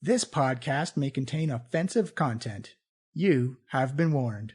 This podcast may contain offensive content. You have been warned.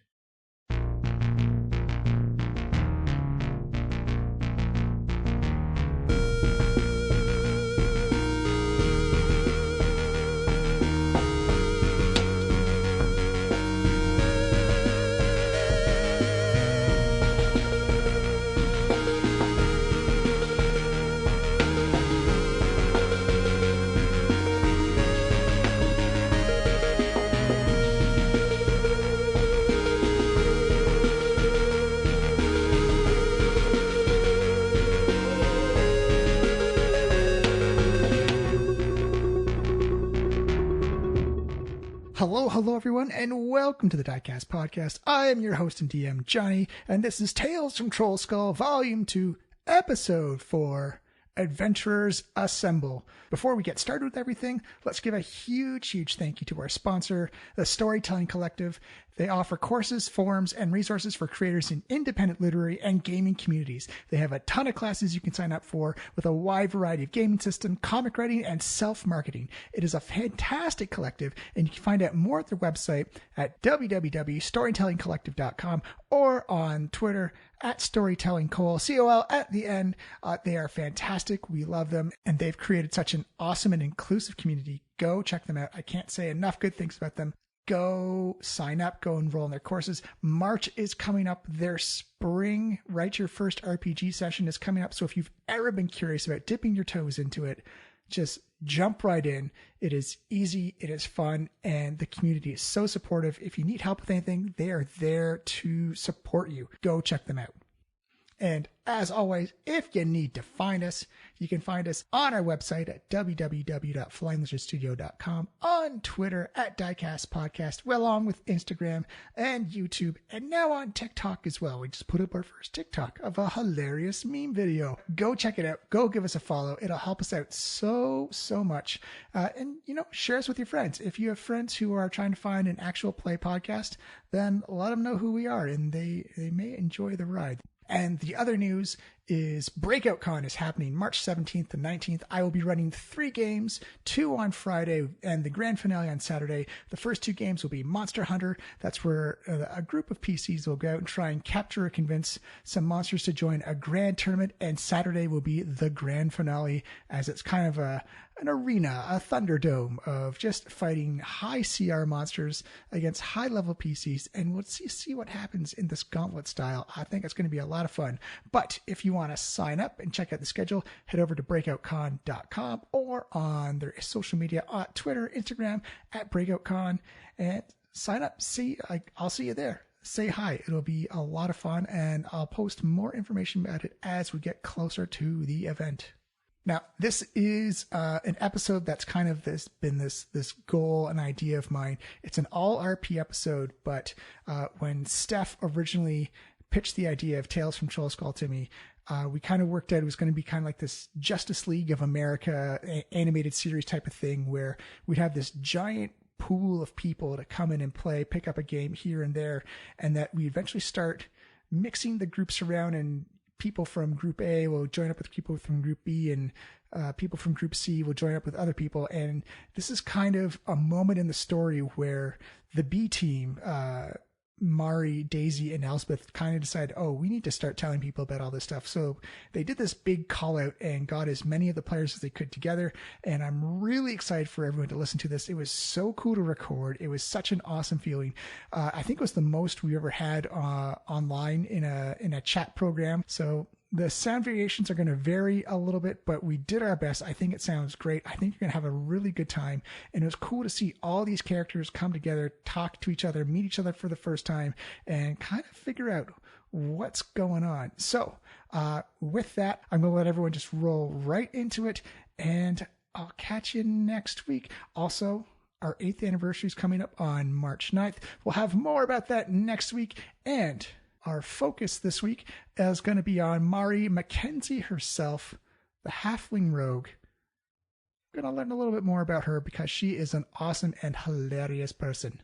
Hello everyone, and welcome to the Diecast Podcast. I am your host and DM, Johnny, and this is Tales from Trollskull, Volume 2, Episode 4, Adventurers Assemble. Before we get started with everything, let's give a huge thank you to our sponsor, the Storytelling Collective. They offer courses, forums, and resources for creators in independent literary and gaming communities. They have a ton of classes you can sign up for with a wide variety of gaming system, comic writing, and self-marketing. It is a fantastic collective, and you can find out more at their website at www.storytellingcollective.com or on Twitter at StorytellingCol, C-O-L at the end. They are fantastic. We love them, and they've created such an awesome and inclusive community. Go check them out. I can't say enough good things about them. Go sign up, go enroll in their courses. March is coming up. Their spring, Write Your First RPG session is coming up. So if you've ever been curious about dipping your toes into it, just jump right in. It is easy, it is fun, and the community is so supportive. If you need help with anything, they are there to support you. Go check them out. And as always, if you need to find us, you can find us on our website at www.flyinglizardstudio.com, on Twitter at Diecast Podcast, along with Instagram and YouTube, and now on TikTok as well. We just put up our first TikTok of a hilarious meme video. Go check it out. Go give us a follow. It'll help us out so much. And, share us with your friends. If you have friends who are trying to find an actual play podcast, then let them know who we are, and they may enjoy the ride. And the other news is Breakout Con is happening March 17th to 19th. I will be running 3 games, 2 on Friday and the grand finale on Saturday. The first 2 games will be Monster Hunter. That's where a group of PCs will go out and try and capture or convince some monsters to join a grand tournament. And Saturday will be the grand finale, as it's kind of an arena, a Thunderdome of just fighting high CR monsters against high level PCs. And we'll see what happens in this gauntlet style. I think it's going to be a lot of fun. But if you want to sign up and check out the schedule, head over to breakoutcon.com or on their social media on Twitter, Instagram at breakoutcon, and sign up. I'll see you there. Say hi. It'll be a lot of fun, and I'll post more information about it as we get closer to the event. Now, this is an episode that's kind of been this goal, an idea of mine. It's an all RP episode, but when Steph originally pitched the idea of Tales from Trollskull to me, we kind of worked out it was going to be kind of like this Justice League of America animated series type of thing, where we'd have this giant pool of people to come in and play, pick up a game here and there, and that we eventually start mixing the groups around, and people from Group A will join up with people from Group B, and people from Group C will join up with other people. And this is kind of a moment in the story where the B team, Mari, Daisy, and Elspeth kind of decided, we need to start telling people about all this stuff. So they did this big call out and got as many of the players as they could together. And I'm really excited for everyone to listen to this. It was so cool to record. It was such an awesome feeling. I think it was the most we ever had online in a chat program. So the sound variations are going to vary a little bit, but we did our best. I think it sounds great. I think you're going to have a really good time. And it was cool to see all these characters come together, talk to each other, meet each other for the first time, and kind of figure out what's going on. So with that, I'm going to let everyone just roll right into it, and I'll catch you next week. Also, our 8th anniversary is coming up on March 9th. We'll have more about that next week, and our focus this week is going to be on Mari Mackenzie herself, the halfling rogue. We're going to learn a little bit more about her because she is an awesome and hilarious person.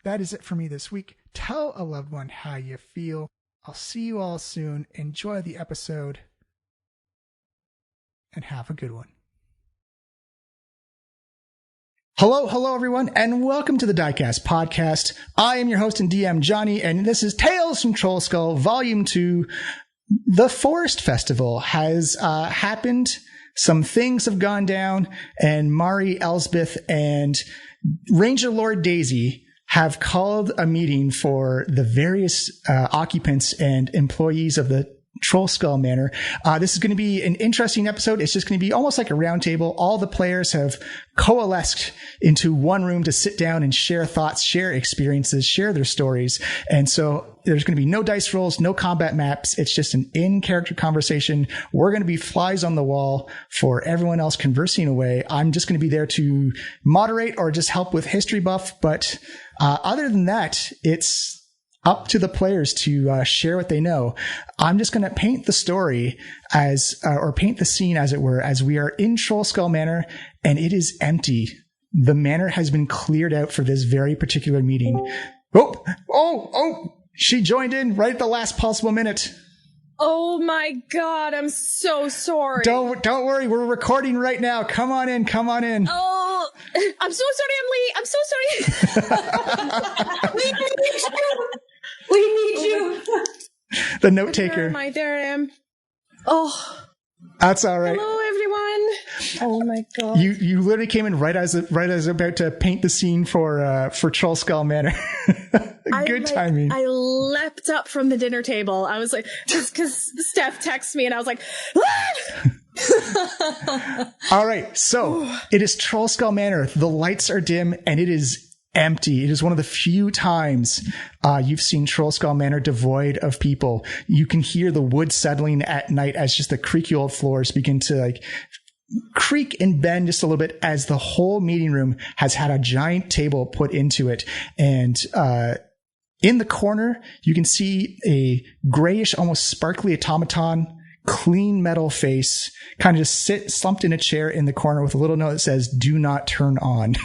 That is it for me this week. Tell a loved one how you feel. I'll see you all soon. Enjoy the episode, and have a good one. Hello, everyone, and welcome to the Diecast podcast. I am your host and DM, Johnny, and this is Tales from Trollskull, Volume 2. The Forest Festival has happened. Some things have gone down, and Mari, Elsbeth, and Ranger Lord Daisy have called a meeting for the various occupants and employees of the Trollskull Manor. This is going to be an interesting episode. It's just going to be almost like a round table. All the players have coalesced into one room to sit down and share thoughts, share experiences, share their stories. And so there's going to be no dice rolls, no combat maps. It's just an in-character conversation. We're going to be flies on the wall for everyone else conversing away. I'm just going to be there to moderate or just help with history buff. But other than that, it's up to the players to share what they know. I'm just going to paint the story or paint the scene, as it were, as we are in Trollskull Manor, and it is empty. The manor has been cleared out for this very particular meeting. Oh! She joined in right at the last possible minute. Oh my God, I'm so sorry. Don't worry, we're recording right now. Come on in. Oh, I'm so sorry, Emily. I'm so sorry. We need you. The note taker. Where am I? There I am. Oh. That's all right. Hello, everyone. Oh my God. You literally came in right as I was about to paint the scene for Trollskull Manor. Good timing. I leapt up from the dinner table. I was like, just because Steph texted me and I was like, ah! All right. So it is Trollskull Manor. The lights are dim and it is empty. It is one of the few times you've seen Trollskull Manor devoid of people. You can hear the wood settling at night as just the creaky old floors begin to creak and bend just a little bit as the whole meeting room has had a giant table put into it. And in the corner, you can see a grayish, almost sparkly automaton, clean metal face, kind of just slumped in a chair in the corner with a little note that says, "Do not turn on."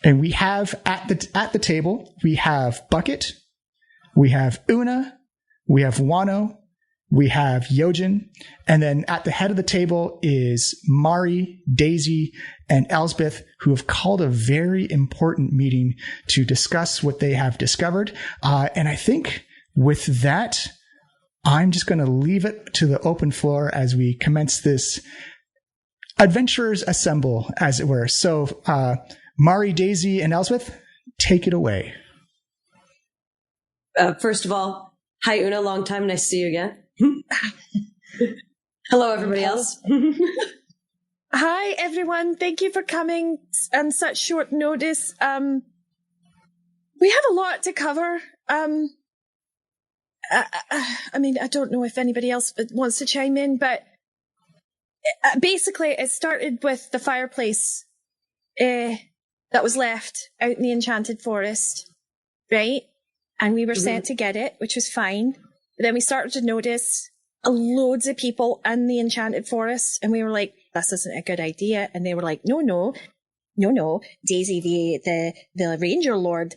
And we have at the table, we have Bucket, we have Una, we have Wano, we have Yojin, and then at the head of the table is Mari, Daisy, and Elsbeth, who have called a very important meeting to discuss what they have discovered. And I think with that, I'm just going to leave it to the open floor as we commence this Adventurers Assemble, as it were. So, Mari, Daisy, and Elsbeth, take it away. First of all, hi Una, long time, nice to see you again. Hello, everybody else. Hi, everyone. Thank you for coming on such short notice. We have a lot to cover. I don't know if anybody else wants to chime in, but basically it started with the fireplace that was left out in the Enchanted Forest, right? And we were sent to get it, which was fine. But then we started to notice loads of people in the Enchanted Forest, and we were like, this isn't a good idea. And they were like, no, Daisy, the Ranger Lord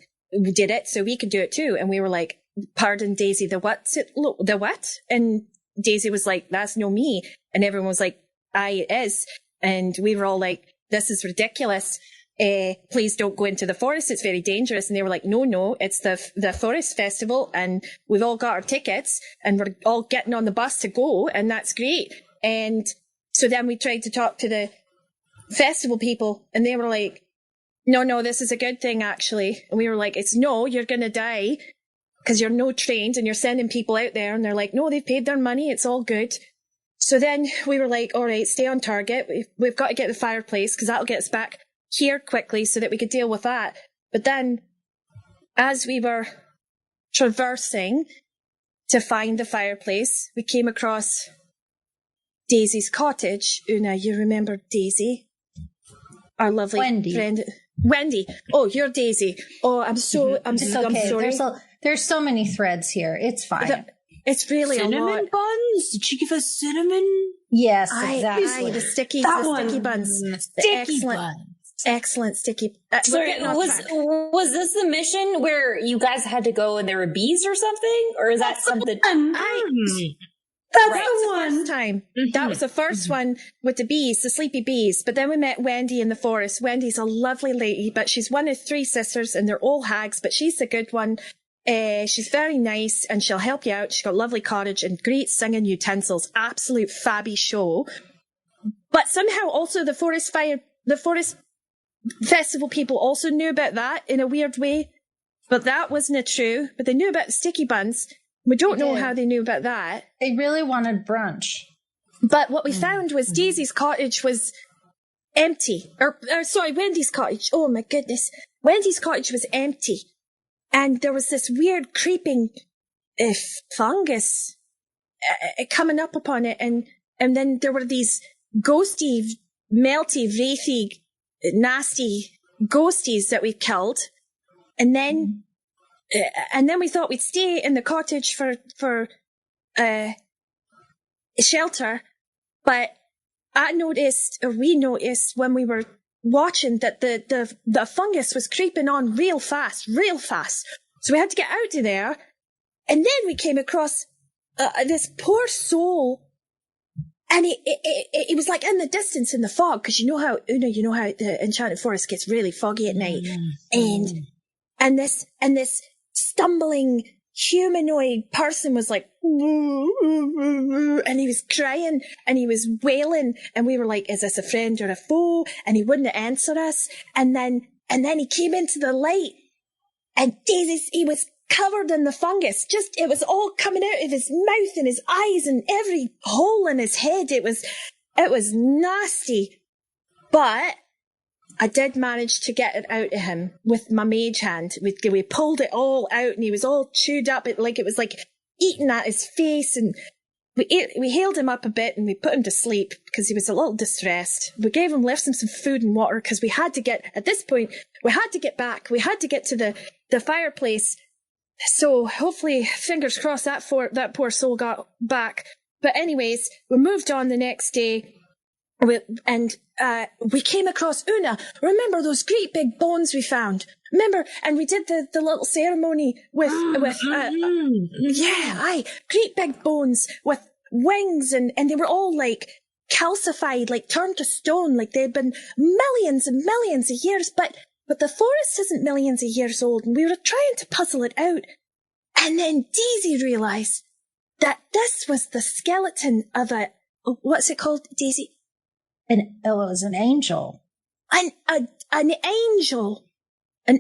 did it, so we could do it too. And we were like, pardon, Daisy, the what? The what? And Daisy was like, that's no me. And everyone was like, aye, it is. And we were all like, this is ridiculous. Please don't go into the forest. It's very dangerous. And they were like, no, it's the forest festival and we've all got our tickets and we're all getting on the bus to go. And that's great. And so then we tried to talk to the festival people and they were like, no, this is a good thing, actually. And we were like, you're going to die because you're no trained and you're sending people out there. And they're like, no, they've paid their money. It's all good. So then we were like, all right, stay on target. We've got to get the fireplace because that'll get us back here quickly so that we could deal with that. But then as we were traversing to find the fireplace, we came across Daisy's cottage. Una, you remember Daisy? Our lovely friend. Wendy. Oh, you're Daisy. Oh, I'm sorry. There's so many threads here. It's fine. It's really cinnamon buns? Did she give us cinnamon? Yes, exactly. The sticky buns. Sticky buns. Excellent sticky. Sorry, was this the mission where you guys had to go and there were bees or something? Or is that something? That's Right. the First one. time. That was the first one with the bees, the sleepy bees. But then we met Wendy in the forest. Wendy's a lovely lady, but she's one of 3 sisters and they're all hags, but she's the good one. She's very nice and she'll help you out. She's got a lovely cottage and great singing utensils. Absolute fabby show. But somehow also the forest festival people also knew about that in a weird way. But that wasn't true. But they knew about the sticky buns. We don't know how they knew about that. They really wanted brunch. But what we found was Daisy's cottage was empty. Wendy's cottage. Oh my goodness. Wendy's cottage was empty. And there was this weird creeping fungus coming up upon it. And then there were these ghosty, melty, wraithy, nasty ghosties that we killed. And then we thought we'd stay in the cottage for shelter. But we noticed when we were watching that the fungus was creeping on real fast. So we had to get out of there. And then we came across this poor soul. And it was like in the distance in the fog, because you know how the Enchanted Forest gets really foggy at night. And this stumbling humanoid person was like, and he was crying and he was wailing, and we were like, is this a friend or a foe? And he wouldn't answer us. And then he came into the light, and he was covered in the fungus. It was all coming out of his mouth and his eyes and every hole in his head. It was nasty. But I did manage to get it out of him with my mage hand. We pulled it all out, and he was all chewed up. It was like eating at his face, and we healed him up a bit, and we put him to sleep because he was a little distressed. We left him some food and water because at this point, we had to get back. We had to get to the fireplace. So hopefully, fingers crossed, that poor soul got back. But anyways, we moved on the next day. We came across Una. Remember those great big bones we found? Remember? And we did the little ceremony with great big bones with wings, and they were all like calcified, like turned to stone, like they'd been millions and millions of years. But the forest isn't millions of years old, and we were trying to puzzle it out. And then Daisy realized that this was the skeleton of what's it called, Daisy? It was an angel. An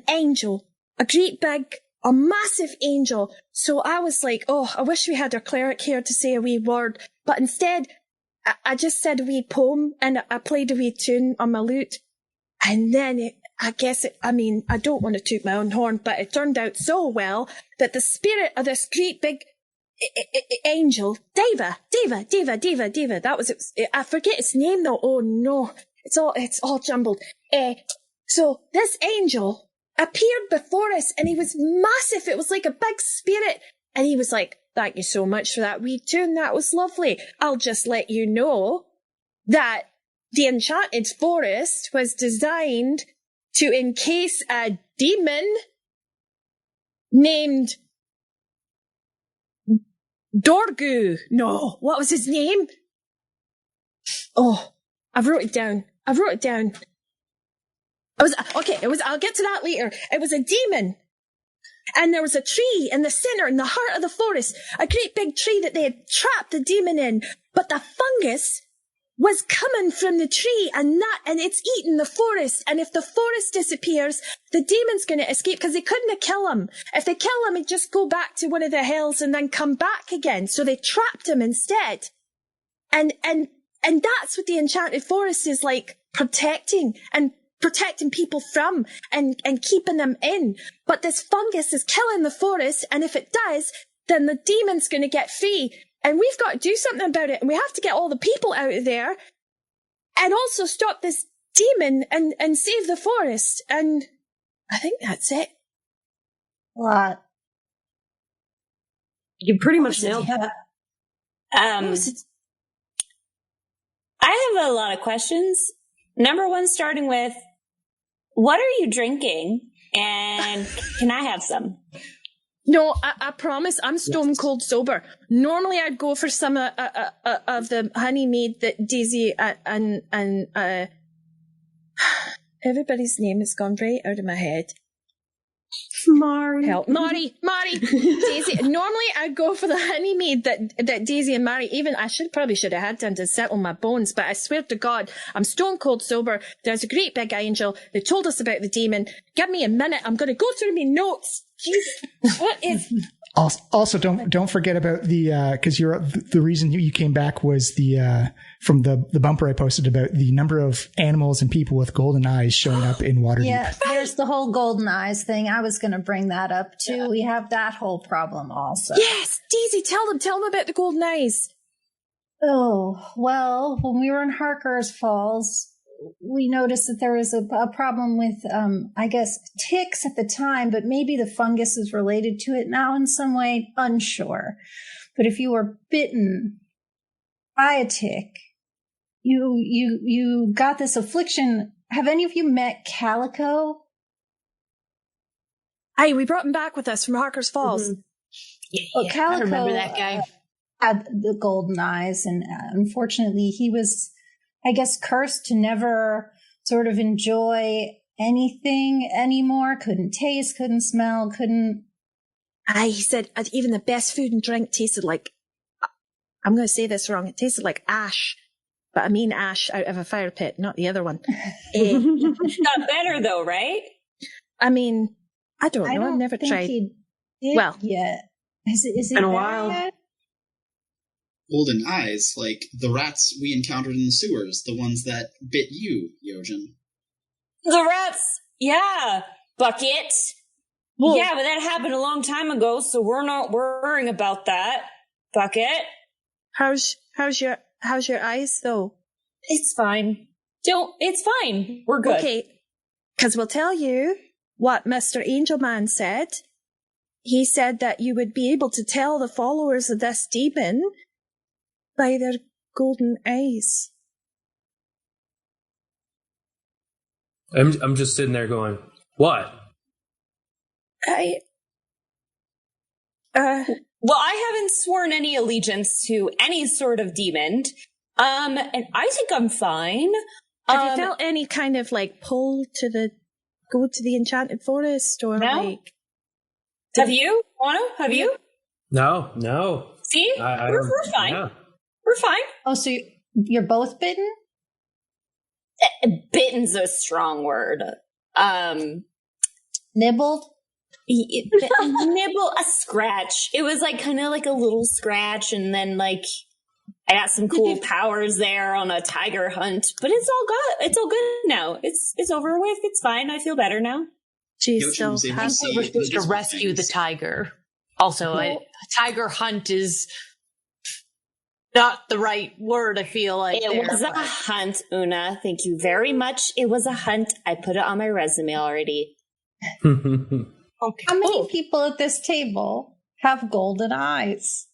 angel, a great big, a massive angel. So I was like, I wish we had our cleric here to say a wee word. But instead, I just said a wee poem, and I played a wee tune on my lute. And then I don't want to toot my own horn, but it turned out so well that the spirit of this great big angel, Diva, that was it. I forget its name though. Oh no, it's all jumbled. So this angel appeared before us, and he was massive. It was like a big spirit, and he was like, "Thank you so much for that wee tune. That was lovely. I'll just let you know that the Enchanted Forest was designed to encase a demon named Dorgu. No, what was his name? Oh, I wrote it down. I'll get to that later. It was a demon. And there was a tree in the center, in the heart of the forest, a great big tree that they had trapped the demon in. But the fungus was coming from the tree, and it's eating the forest. And if the forest disappears, the demon's going to escape, because they couldn't have killed him. If they kill him, he'd just go back to one of the hills and then come back again. So they trapped him instead. And that's what the Enchanted Forest is like, protecting people from and keeping them in. But this fungus is killing the forest, and if it does, then the demon's going to get free. And we've got to do something about it, and we have to get all the people out of there and also stop this demon and save the forest. And I think that's it. A lot. You pretty much nailed that. I have a lot of questions. Number one, starting with, what are you drinking? And can I have some? No, I promise I'm stone cold sober. Normally I'd go for some of the honey mead that Daisy and everybody's name has gone right out of my head. Mari. Help. Mari! Daisy. Normally I'd go for the honey mead that Daisy and Mari, even I probably should have had done to settle my bones, but I swear to God, I'm stone cold sober. There's a great big angel that told us about the demon. Give me a minute. I'm going to go through my notes. Jesus, what is... Also, don't forget about because the reason you came back was from the bumper I posted about the number of animals and people with golden eyes showing up in Waterdeep. Yeah, there's the whole golden eyes thing. I was going to bring that up too. Yeah. We have that whole problem also. Yes, Daisy, tell them about the golden eyes. Oh, well, when we were in Harker's Falls, we noticed that there was a problem with, I guess, ticks at the time, but maybe the fungus is related to it now in some way. Unsure. But if you were bitten by a tick, you got this affliction. Have any of you met Calico? Aye, we brought him back with us from Harker's Falls. Mm-hmm. Yeah, well, Calico, I remember that guy. Had the golden eyes, and unfortunately he was, I guess, cursed to never sort of enjoy anything anymore. Couldn't taste, couldn't smell, couldn't... Aye, he said even the best food and drink tasted like... I'm going to say this wrong. It tasted like ash. But I mean ash out of a fire pit, not the other one. Not better though, right? I mean, I don't know. I've never tried. Well, yeah. Is it been a while? Yet? Golden eyes, like the rats we encountered in the sewers, the ones that bit you, Yojin. The rats, yeah. Bucket. Well, yeah, but that happened a long time ago, so we're not worrying about that. Bucket. How's your eyes though? It's fine. It's fine. We're good. Okay. Because we'll tell you what Mr. Angelman said. He said that you would be able to tell the followers of this demon by their golden eyes. I'm just sitting there going, what? Well, I haven't sworn any allegiance to any sort of demon. And I think I'm fine. Have you felt any kind of like pull to go to the enchanted forest or no? like? Have you? Wano? Have you? No. See? We're fine. Yeah. We're fine. Oh, so you're both bitten? Bitten's a strong word. Nibbled? Nibble, a scratch. It was like kind of like a little scratch, and then like I got some cool powers there on a tiger hunt. But it's all good. It's all good now. It's over with. It's fine. I feel better now. She's so happy. We're supposed to rescue the tiger. Also, a tiger hunt is not the right word, I feel like. It was a hunt, Una. Thank you very much. It was a hunt. I put it on my resume already. Okay. How many people at this table have golden eyes?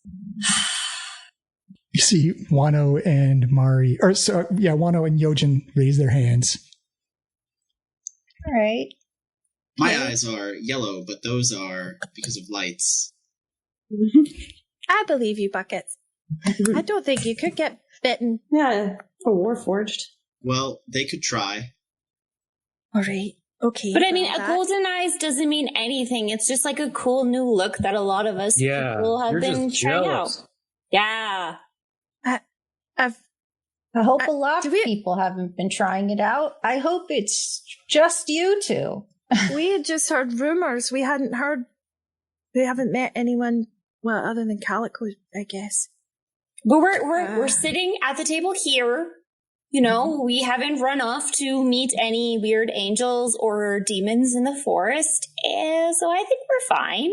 You see Wano and Mari, Wano and Yojin raise their hands. All right. My eyes are yellow, but those are because of lights. I believe you, Buckets. I don't think you could get bitten. Yeah, for Warforged. Well, they could try. All right. Okay. But I mean, a golden eyes doesn't mean anything. It's just like a cool new look that a lot of us people have been trying out. Yeah. I hope a lot of people haven't been trying it out. I hope it's just you two. We had just heard rumors. We haven't met anyone, well, other than Calico, I guess. But we're sitting at the table here. You know, we haven't run off to meet any weird angels or demons in the forest, and so I think we're fine.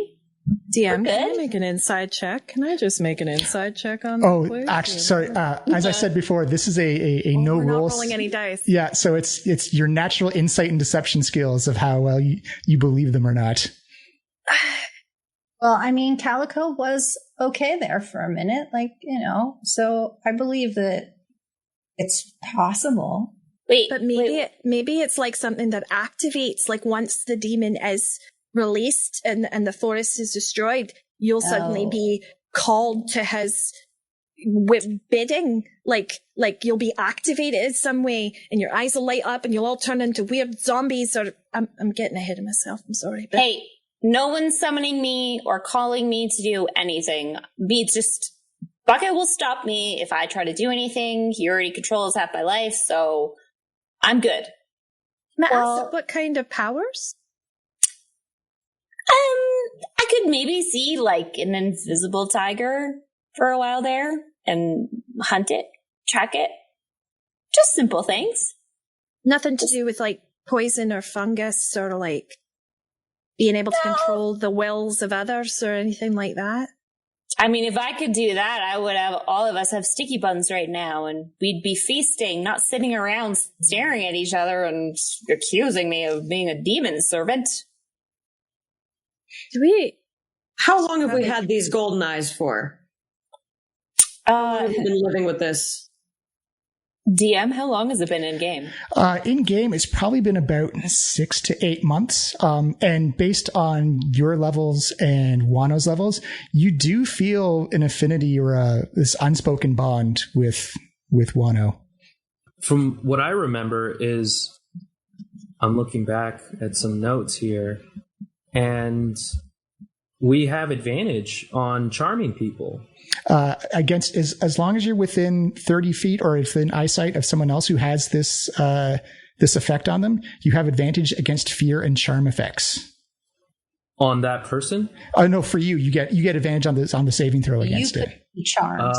DM, can I make an inside check? Can I just make an inside check on that? Please? Actually, sorry. As I said before, this is a no we're roll. Not rolling any dice. Yeah, so it's your natural insight and deception skills of how well you believe them or not. Well, I mean, Calico was okay there for a minute, so I believe that it's possible. But maybe it's like something that activates, like once the demon is released and the forest is destroyed, you'll suddenly be called to his bidding. Like you'll be activated in some way and your eyes will light up and you'll all turn into weird zombies. Or I'm getting ahead of myself. I'm sorry. But hey, no one's summoning me or calling me to do anything. Bucket will stop me if I try to do anything. He already controls half my life, so I'm good. Can I ask what kind of powers? I could maybe see like an invisible tiger for a while there and hunt it, track it. Just simple things. Nothing to do with like poison or fungus or like being able to control the wills of others or anything like that? I mean, if I could do that, I would have all of us have sticky buns right now and we'd be feasting, not sitting around staring at each other and accusing me of being a demon servant. How long have we had these golden eyes for? How long have you been living with this? DM, how long has it been in game? In game, it's probably been about 6 to 8 months. And based on your levels and Wano's levels, you do feel an affinity or this unspoken bond with Wano. From what I remember is, I'm looking back at some notes here, and we have advantage on charming people. Against as long as you're within 30 feet or within eyesight of someone else who has this effect on them, you have advantage against fear and charm effects. On that person? Oh no, for you get advantage on the saving throw against it. Be charmed.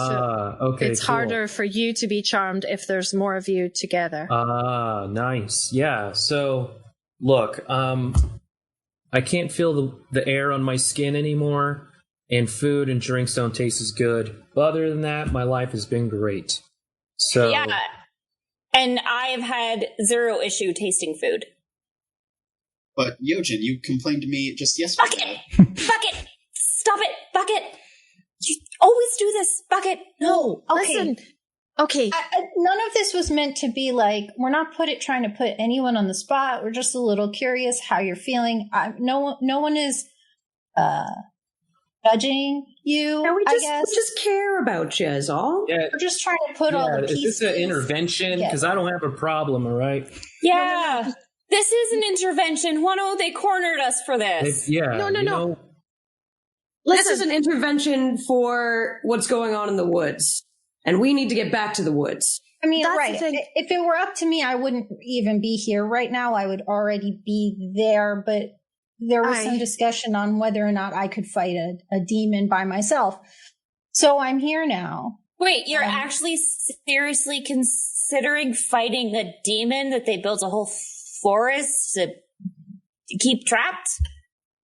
Okay. It's harder for you to be charmed if there's more of you together. Nice. Yeah. So look, I can't feel the air on my skin anymore. And food and drinks don't taste as good. But other than that, my life has been great. So yeah, and I have had zero issue tasting food. But Yojin, you complained to me just yesterday. Bucket! Stop it! Bucket! You always do this! Bucket! No! Okay. Listen. Okay. None of this was meant to be like, we're not trying to put anyone on the spot. We're just a little curious how you're feeling. No one is judging you. No, we I guess. just care about you is all. Yeah. We're just trying to put all the pieces. Is this an intervention? Because I don't have a problem, all right? Yeah. No. This is an intervention. Wano, they cornered us for this. No. This is an intervention for what's going on in the woods. And we need to get back to the woods. I mean, That's right. the thing. If it were up to me, I wouldn't even be here right now. I would already be there. But there was some discussion on whether or not I could fight a demon by myself. So I'm here now. Wait, you're actually seriously considering fighting a demon that they built a whole forest to keep trapped?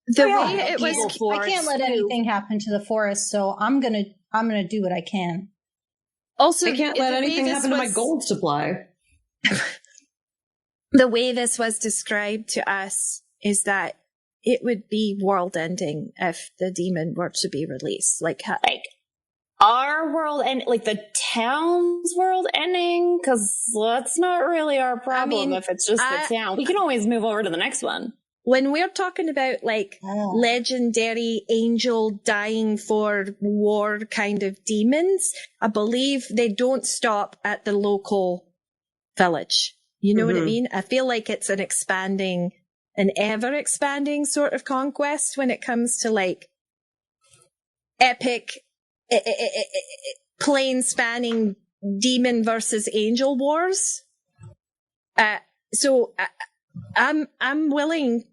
The way it was, I can't let anything happen to the forest, so I'm gonna do what I can. Also, I can't let anything happen to my gold supply. The way this was described to us is that it would be world-ending if the demon were to be released. Like our world and like the town's world ending, because that's not really our problem. If it's just the town, we can always move over to the next one. When we're talking about like legendary angel dying for war kind of demons, I believe they don't stop at the local village. You know what I mean? I feel like it's an ever expanding sort of conquest when it comes to like epic, plane spanning demon versus angel wars. So I'm willing.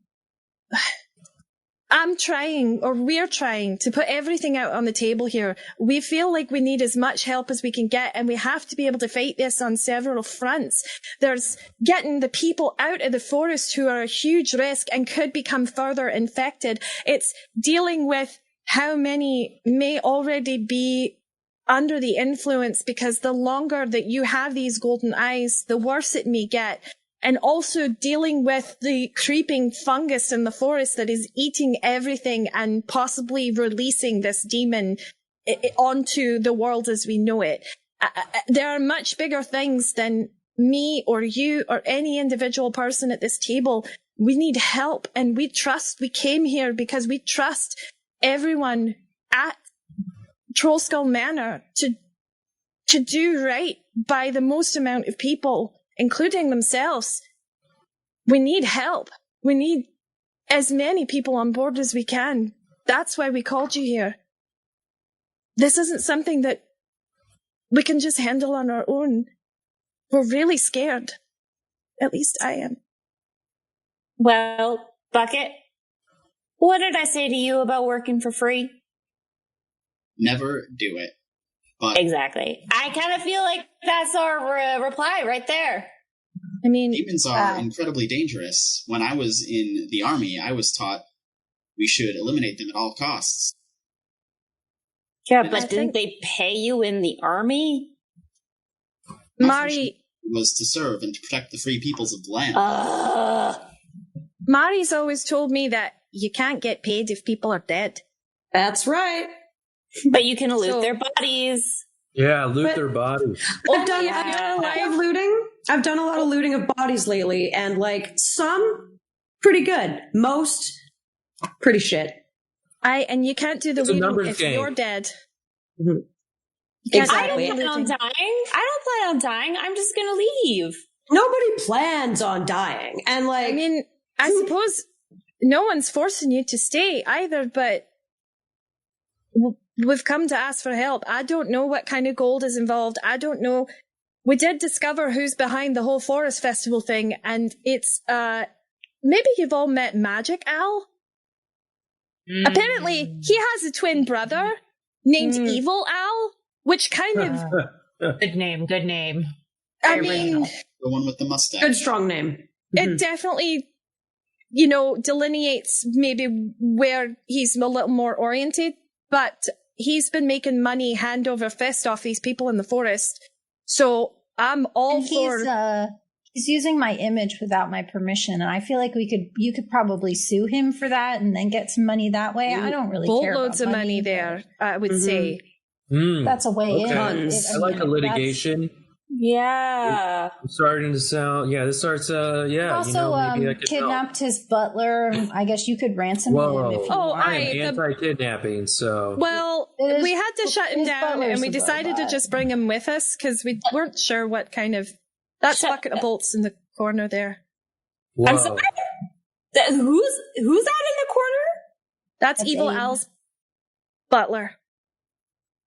We're trying to put everything out on the table here. We feel like we need as much help as we can get, and we have to be able to fight this on several fronts. There's getting the people out of the forest who are a huge risk and could become further infected. It's dealing with how many may already be under the influence, because the longer that you have these golden eyes, the worse it may get. And also dealing with the creeping fungus in the forest that is eating everything and possibly releasing this demon onto the world as we know it. There are much bigger things than me or you or any individual person at this table We need help, and we came here because we trust everyone at Trollskull Manor to do right by the most amount of people, including themselves. We need help. We need as many people on board as we can. That's why we called you here. This isn't something that we can just handle on our own. We're really scared. At least I am. Well, Bucket, what did I say to you about working for free? Never do it. But Exactly. I kind of feel like that's our reply right there. I mean, demons are incredibly dangerous. When I was in the army, I was taught we should eliminate them at all costs. Yeah, but didn't they pay you in the army? Mari was to serve and to protect the free peoples of the land. Mari's always told me that you can't get paid if people are dead. That's right. But you can loot their bodies. Yeah, loot their bodies. I've done a lot of looting. I've done a lot of looting of bodies lately, and like some pretty good, most pretty shit. And you can't do the looting if you're dead. Mm-hmm. Exactly. I don't plan on dying. I'm just gonna leave. Nobody plans on dying, and like, I mean, I suppose no one's forcing you to stay either, but we've come to ask for help. I don't know what kind of gold is involved. I don't know. We did discover who's behind the whole forest festival thing, and it's, maybe you've all met Magic Al? Apparently, he has a twin brother named Evil Al, which kind of... Good name. I mean... The one with the mustache. Good, strong name. It definitely, delineates maybe where he's a little more oriented, but he's been making money hand over fist off these people in the forest. So I'm all for... He's using my image without my permission, and I feel like you could probably sue him for that and then get some money that way. I don't really care about boatloads of money there, I would say. That's a way in. I like a litigation. Yeah. I'm starting to sound. Yeah, this starts. Also, maybe I could kidnapped his butler. I guess you could ransom him if you want. I am anti-kidnapping, so. Well, we had to shut him down, and we decided to just bring him with us because we weren't sure what kind of. That's bucket of bolts in the corner there. Whoa. I'm sorry. Who's that in the corner? That's Evil Al's butler.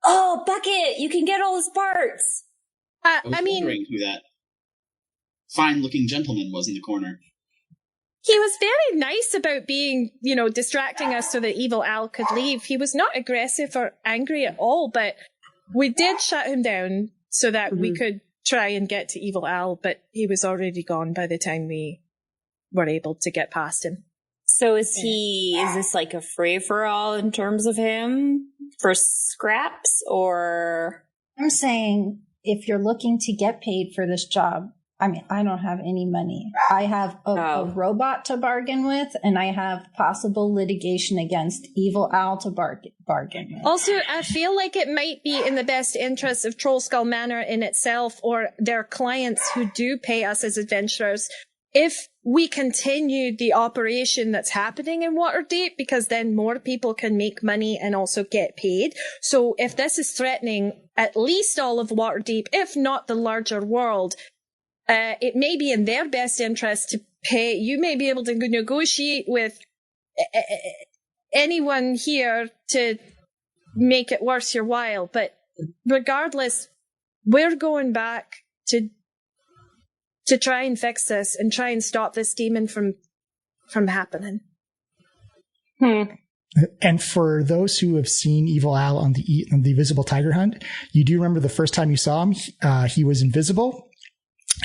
Oh, Bucket! You can get all his parts. I was wondering who that fine-looking gentleman was in the corner. He was very nice about being, distracting us so that Evil Al could leave. He was not aggressive or angry at all, but we did shut him down so that we could try and get to Evil Al, but he was already gone by the time we were able to get past him. So is this like a free-for-all in terms of him for scraps, or? I'm saying if you're looking to get paid for this job, I mean, I don't have any money. I have a robot to bargain with, and I have possible litigation against Evil Al to bargain with. Also, I feel like it might be in the best interest of Trollskull Manor in itself, or their clients who do pay us as adventurers, if we continue the operation that's happening in Waterdeep, because then more people can make money and also get paid. So if this is threatening at least all of Waterdeep, if not the larger world, it may be in their best interest to pay. You may be able to negotiate with anyone here to make it worth your while. But regardless, we're going back to try and fix this and try and stop this demon from happening. And for those who have seen Evil Al on the Visible Tiger Hunt, you do remember the first time you saw him, he was invisible.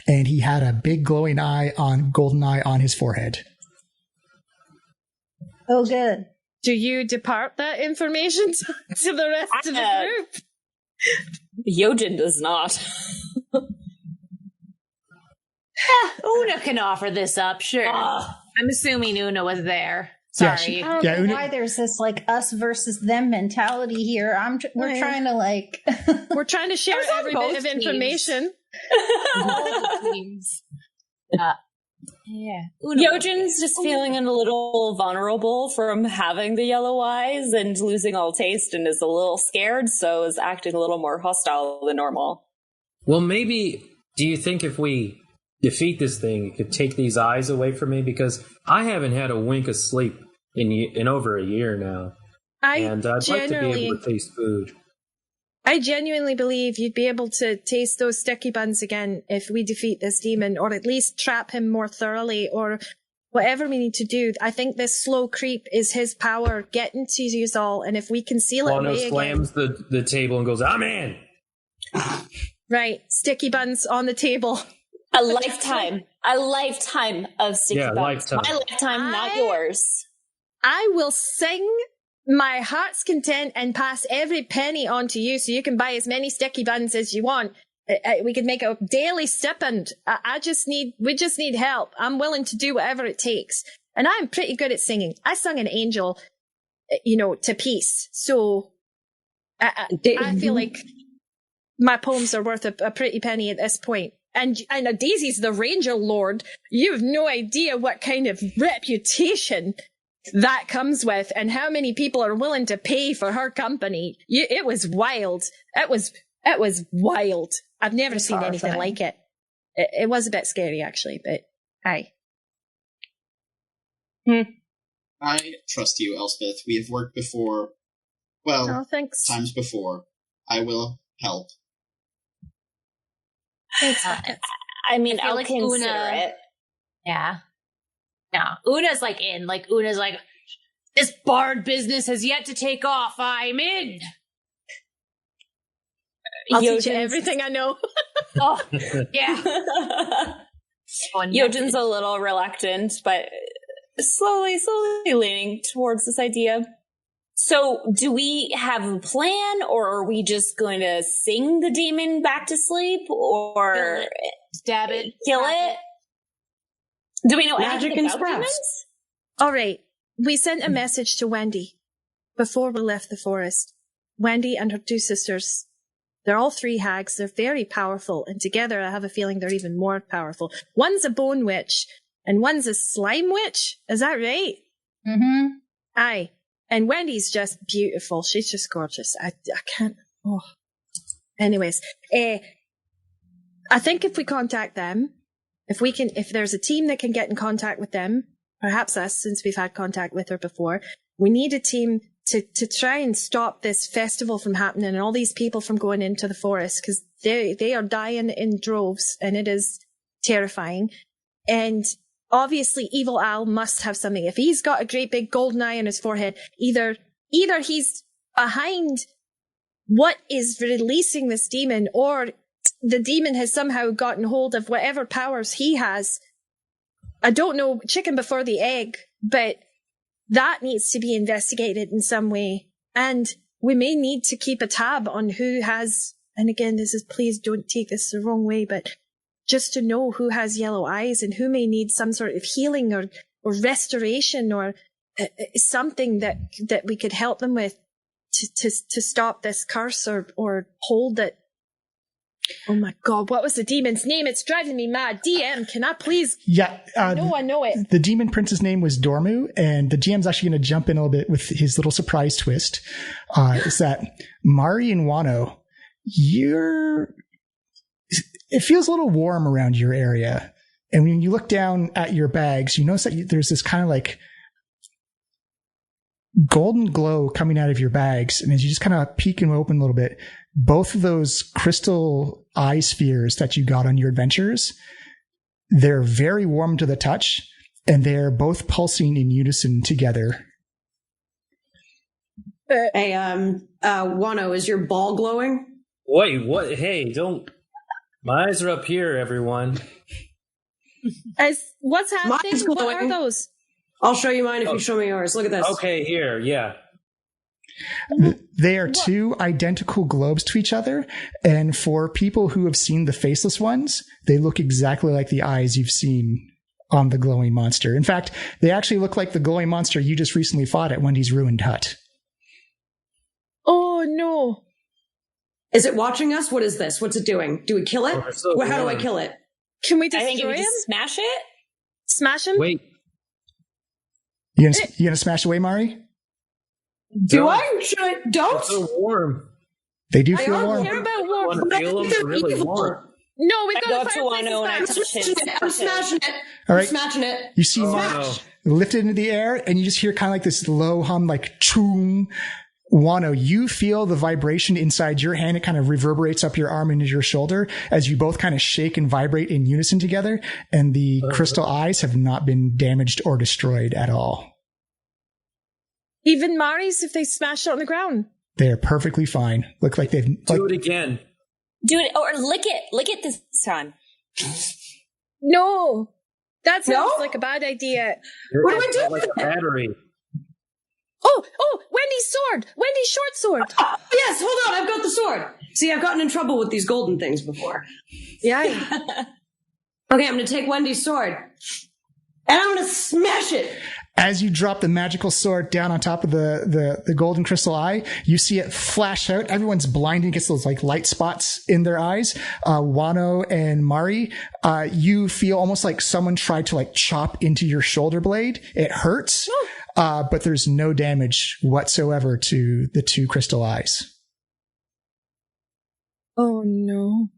And he had a big glowing golden eye on his forehead. Oh, good. Do you depart that information to the rest of the group? Yojin does not. Una can offer this up, sure. I'm assuming Una was there. Sorry. I don't know why there's this like us versus them mentality here. We're trying to we're trying to share every bit of information. Yeah. Yojin's just feeling a little vulnerable from having the yellow eyes and losing all taste and is a little scared, so is acting a little more hostile than normal. Well, maybe, do you think if we defeat this thing, it could take these eyes away from me? Because I haven't had a wink of sleep in over a year now. And I'd like to be able to taste food. I genuinely believe you'd be able to taste those sticky buns again if we defeat this demon, or at least trap him more thoroughly, or whatever we need to do. I think this slow creep is his power getting to you all, and if we can seal it away again. slams the table and goes, I'm in! Right, sticky buns on the table. A lifetime of sticky buns. Lifetime. My lifetime, not yours. I will sing my heart's content and pass every penny on to you so you can buy as many sticky buns as you want. We could make a daily stipend. We just need help. I'm willing to do whatever it takes. And I'm pretty good at singing. I sung an angel, to peace. So I feel like my poems are worth a pretty penny at this point. And Daisy's the Ranger Lord. You have no idea what kind of reputation that comes with and how many people are willing to pay for her company. It was wild. It was wild. I've never seen anything like it. It was a bit scary, actually, but aye. I trust you, Elspeth. We have worked before. Well, thanks. Times before. I will help. Thanks. I'll like consider it. Yeah. No, Una's in. Una's like, this bard business has yet to take off. I'm in. I'll teach you everything I know. Oh, yeah. Yojin's a little reluctant, but slowly leaning towards this idea. So, do we have a plan, or are we just going to sing the demon back to sleep, or stab it, kill it? Do we know magic anything and about demons? scraps? All right. We sent a message to Wendy before we left the forest. Wendy and her two sisters, they're all three hags. They're very powerful. And together, I have a feeling they're even more powerful. One's a bone witch and one's a slime witch. Is that right? Mm-hmm. Aye. And Wendy's just beautiful. She's just gorgeous. I can't. Oh. Anyways, I think if we contact them, if there's a team that can get in contact with them, perhaps us, since we've had contact with her before, we need a team to try and stop this festival from happening and all these people from going into the forest, because they are dying in droves and it is terrifying. And obviously Evil Al must have something. If he's got a great big golden eye on his forehead, either he's behind what is releasing this demon, or the demon has somehow gotten hold of whatever powers he has. I don't know, chicken before the egg, but that needs to be investigated in some way. And we may need to keep a tab on who has, and again, please don't take this the wrong way, but just to know who has yellow eyes and who may need some sort of healing or restoration or something that we could help them with to stop this curse or hold it. Oh my God, what was the demon's name? It's driving me mad. DM, can I please? Yeah. I know it. The demon prince's name was Dormu, and the GM's actually going to jump in a little bit with his little surprise twist. Is that Mari and Wano, it feels a little warm around your area. And when you look down at your bags, you notice that there's this kind of like golden glow coming out of your bags. And as you just kind of peek and open a little bit, both of those crystal eye spheres that you got on your adventures, they're very warm to the touch, and they're both pulsing in unison together. Hey, Wano, is your ball glowing? Wait, what? Hey, don't. My eyes are up here, everyone. What's happening? Mine's What glowing. are those? I'll show you mine if you show me yours. Look at this. Okay, here, yeah. They are two identical globes to each other, and for people who have seen the faceless ones, they look exactly like the eyes you've seen on the glowing monster. In fact, they actually look like the glowing monster you just recently fought at Wendy's ruined hut. Oh no. Is it watching us? What is this? What's it doing? Do we kill it? Oh, so How do I kill it? Can we I think if destroy we him? just smash it. Smash him? Wait. You gonna smash away, Mari? Do Don't. I? Should I? Don't? They're so warm. They do I feel don't warm. Care about I warm. want to feel them. They're really warm. No, we've I got go the up to fireplaces Wano and I back. touch his I'm smashing it. All I'm right. smashing it. You see Oh, Mari no. lifted into the air, and you just hear kind of like this low hum, like choom. Wano, you feel the vibration inside your hand. It kind of reverberates up your arm into your shoulder as you both kind of shake and vibrate in unison together. And the crystal eyes have not been damaged or destroyed at all. Even Mari's, if they smash it on the ground. They are perfectly fine. Look like they've. Do it again. Do it or lick it. Lick it this time. No. That sounds No? like a bad idea. What do I do? Like a battery. Oh, Wendy's sword! Wendy's short sword! Yes, hold on. I've got the sword. See, I've gotten in trouble with these golden things before. Yeah. Okay, I'm going to take Wendy's sword. And I'm going to smash it. As you drop the magical sword down on top of the golden crystal eye, you see it flash out. Everyone's blinded, gets those like light spots in their eyes. Wano and Mari, you feel almost like someone tried to like chop into your shoulder blade. It hurts, but there's no damage whatsoever to the two crystal eyes. Oh no.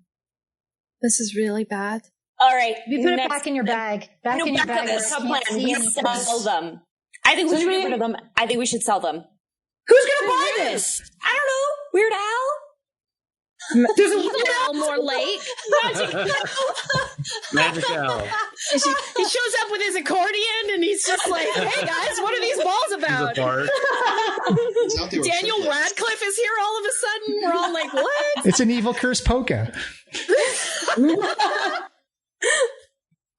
This is really bad. All right. You put it back in your bag. Back in your bag. That's where the I plan. can't see We anything. sell them. I think we should get rid of them. I think we should sell them. Who's going to buy this? I don't know. Weird Al? There's a Elmore Lake. Magic owl. He shows up with his accordion and he's just like, hey guys, what are these balls He's a about? bard. Thought they were Daniel triplets. Radcliffe is here all of a sudden. We're all like, what? It's an evil curse polka.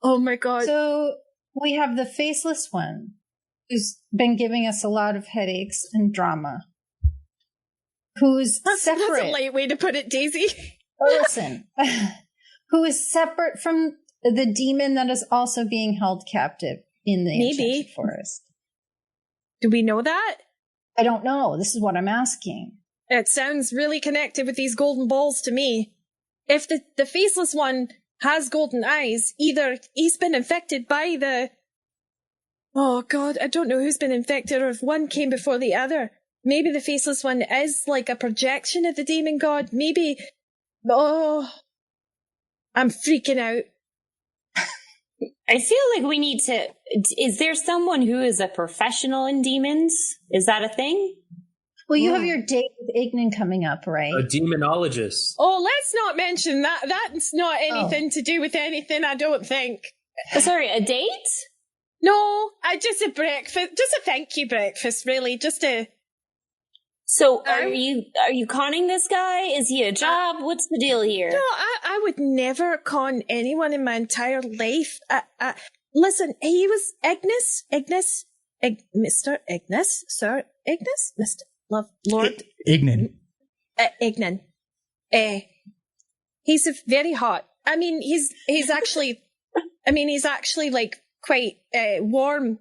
Oh my god. So we have the faceless one who's been giving us a lot of headaches and drama. Who's That's separate. a late way to put it, Daisy. Listen, who is separate from the demon that is also being held captive in the Maybe. enchanted forest. Do we know that? I don't know. This is what I'm asking. It sounds really connected with these golden balls to me. If the faceless one has golden eyes, either he's been infected by the... Oh god, I don't know who's been infected or if one came before the other. Maybe the faceless one is like a projection of the demon god. Maybe... Oh... I'm freaking out. I feel like we need to... Is there someone who is a professional in demons? Is that a thing? Well, you have your date with Ignan coming up, right? A demonologist. Oh, let's not mention that. That's not anything to do with anything, I don't think. Sorry, a date? No, just a breakfast. Just a thank you breakfast, really. Just a... So are you conning this guy? Is he a job? What's the deal here? No, I would never con anyone in my entire life. Listen, he was Mr. Ignis, Sir Ignis, Mr. Love, Lord Ignan. Ignan. He's very hot. I mean, he's actually like quite warm.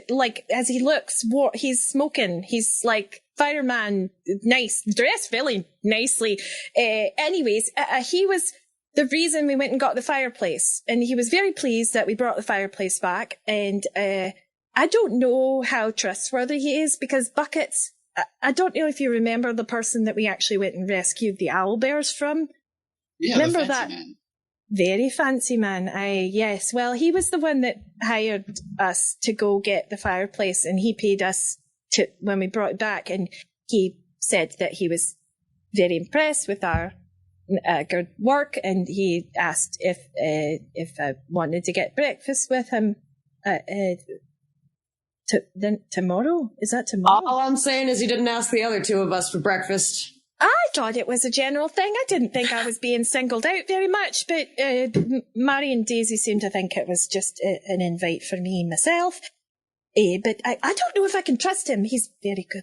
Like as he looks, he's smoking. He's like fireman, nice, dressed really nicely. Anyways, he was the reason we went and got the fireplace, and he was very pleased that we brought the fireplace back. And I don't know how trustworthy he is because Buckets. I don't know if you remember the person that we actually went and rescued the owl bears from. Yeah, Remember the fancy that? man. Very fancy man. Yes. Well, he was the one that hired us to go get the fireplace, and he paid us when we brought it back. And he said that he was very impressed with our good work, and he asked if I wanted to get breakfast with him. Tomorrow? Is that tomorrow? All I'm saying is he didn't ask the other two of us for breakfast. I thought it was a general thing. I didn't think I was being singled out very much, but Mari and Daisy seemed to think it was just an invite for me myself. But I don't know if I can trust him. He's very good.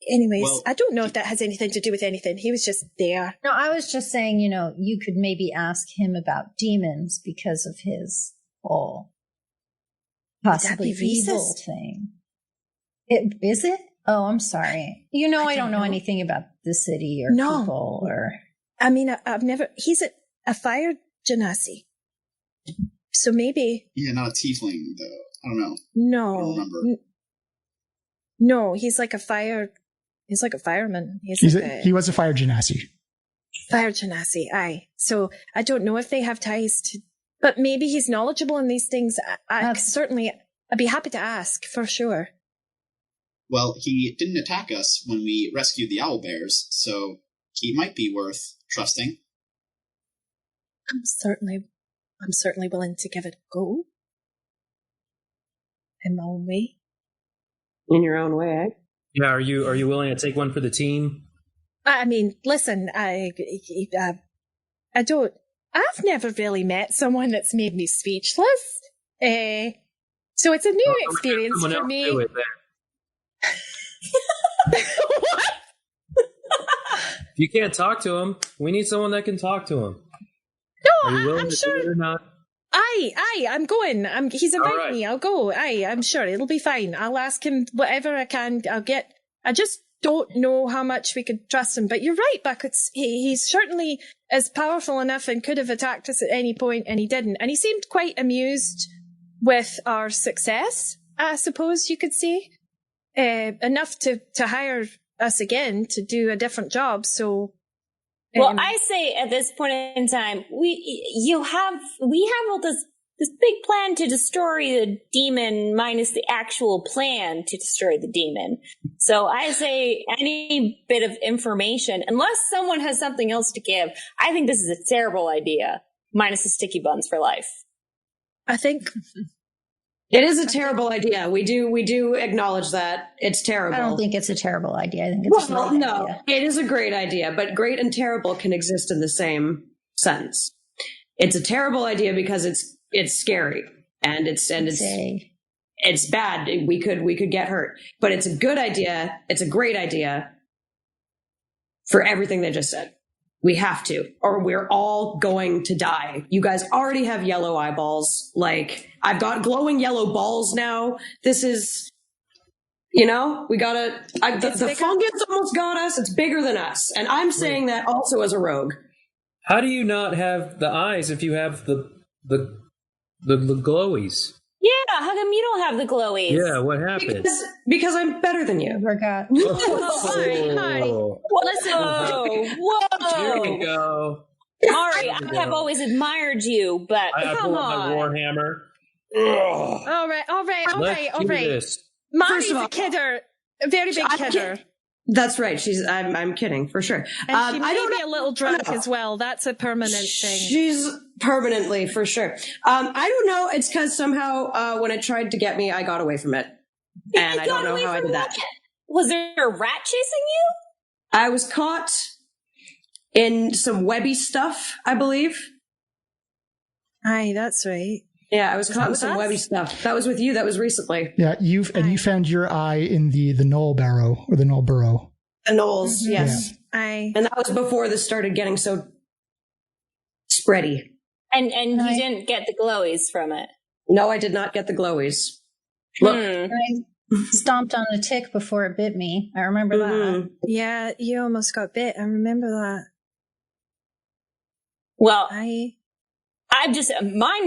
Anyways, Well, I don't know if that has anything to do with anything. He was just there. No, I was just saying, you could maybe ask him about demons because of his whole possibly Would that be evil racist? thing. Is it? Oh, I'm sorry. I don't know anything about the city or people or... I mean, I've never... He's a fire genasi. So maybe. Yeah, not a tiefling though. I don't know. No. I don't remember. No, he's like a fire. He's like a fireman. He was a fire genasi. Fire genasi, aye. So I don't know if they have ties to, but maybe he's knowledgeable in these things. Certainly, I'd be happy to ask for sure. Well, he didn't attack us when we rescued the owlbears, so he might be worth trusting. I'm certainly willing to give it a go. In my own way. In your own way, eh? Yeah, are you willing to take one for the team? I mean, listen, I've never really met someone that's made me speechless. So it's a new experience for me. Do it then. What? If you can't talk to him, we need someone that can talk to him. No, Are you willing I'm to sure. do it or not? Aye, I'm going. He's invited right. me. I'll go. Aye, I'm sure it'll be fine. I'll ask him whatever I can. I just don't know how much we could trust him. But you're right, Buck. He's certainly is powerful enough and could have attacked us at any point, and he didn't. And he seemed quite amused with our success, I suppose you could say. Enough to hire us again to do a different job. So. Well, I say at this point in time, we have all this big plan to destroy the demon minus the actual plan to destroy the demon. So I say any bit of information, unless someone has something else to give, I think this is a terrible idea, minus the sticky buns for life. I think it is a terrible idea. We do acknowledge that it's terrible. I don't think it's a terrible idea. I think it's a great idea. It is a great idea, but great and terrible can exist in the same sentence. It's a terrible idea because it's scary and it's bad. We could get hurt, but it's a good idea. It's a great idea for everything they just said. We have to, or we're all going to die. You guys already have yellow eyeballs. Like, I've got glowing yellow balls now. This is, we gotta, the fungus almost got us. It's bigger than us. And I'm saying that also as a rogue. How do you not have the eyes if you have the glowies? Yeah, how come you don't have the glowies? Yeah, what happened? Because I'm better than you. Forgot. Hi. Listen. Whoa. There you go. Mari, I have always admired you, but I come pull out my on. warhammer. All right. Let's do this. Mari's a kidder. A very big kidder. That's right. I'm kidding for sure. And she may I don't be know. a little drunk as well. That's a permanent thing. She's permanently for sure. I don't know. It's because somehow when it tried to get me, I got away from it, and I don't know how I did that. Was there a rat chasing you? I was caught in some webby stuff, I believe. Aye, that's right. Yeah, I was caught in some webby stuff. That was with you. That was recently. Yeah, you found your eye in the knoll barrow or the knoll burrow. The knolls, yes. Yeah. Aye. And that was before this started getting so spready. And you didn't get the glowies from it? No, I did not get the glowies. Look. I stomped on a tick before it bit me. I remember that. Yeah, you almost got bit. I remember that. Well, mine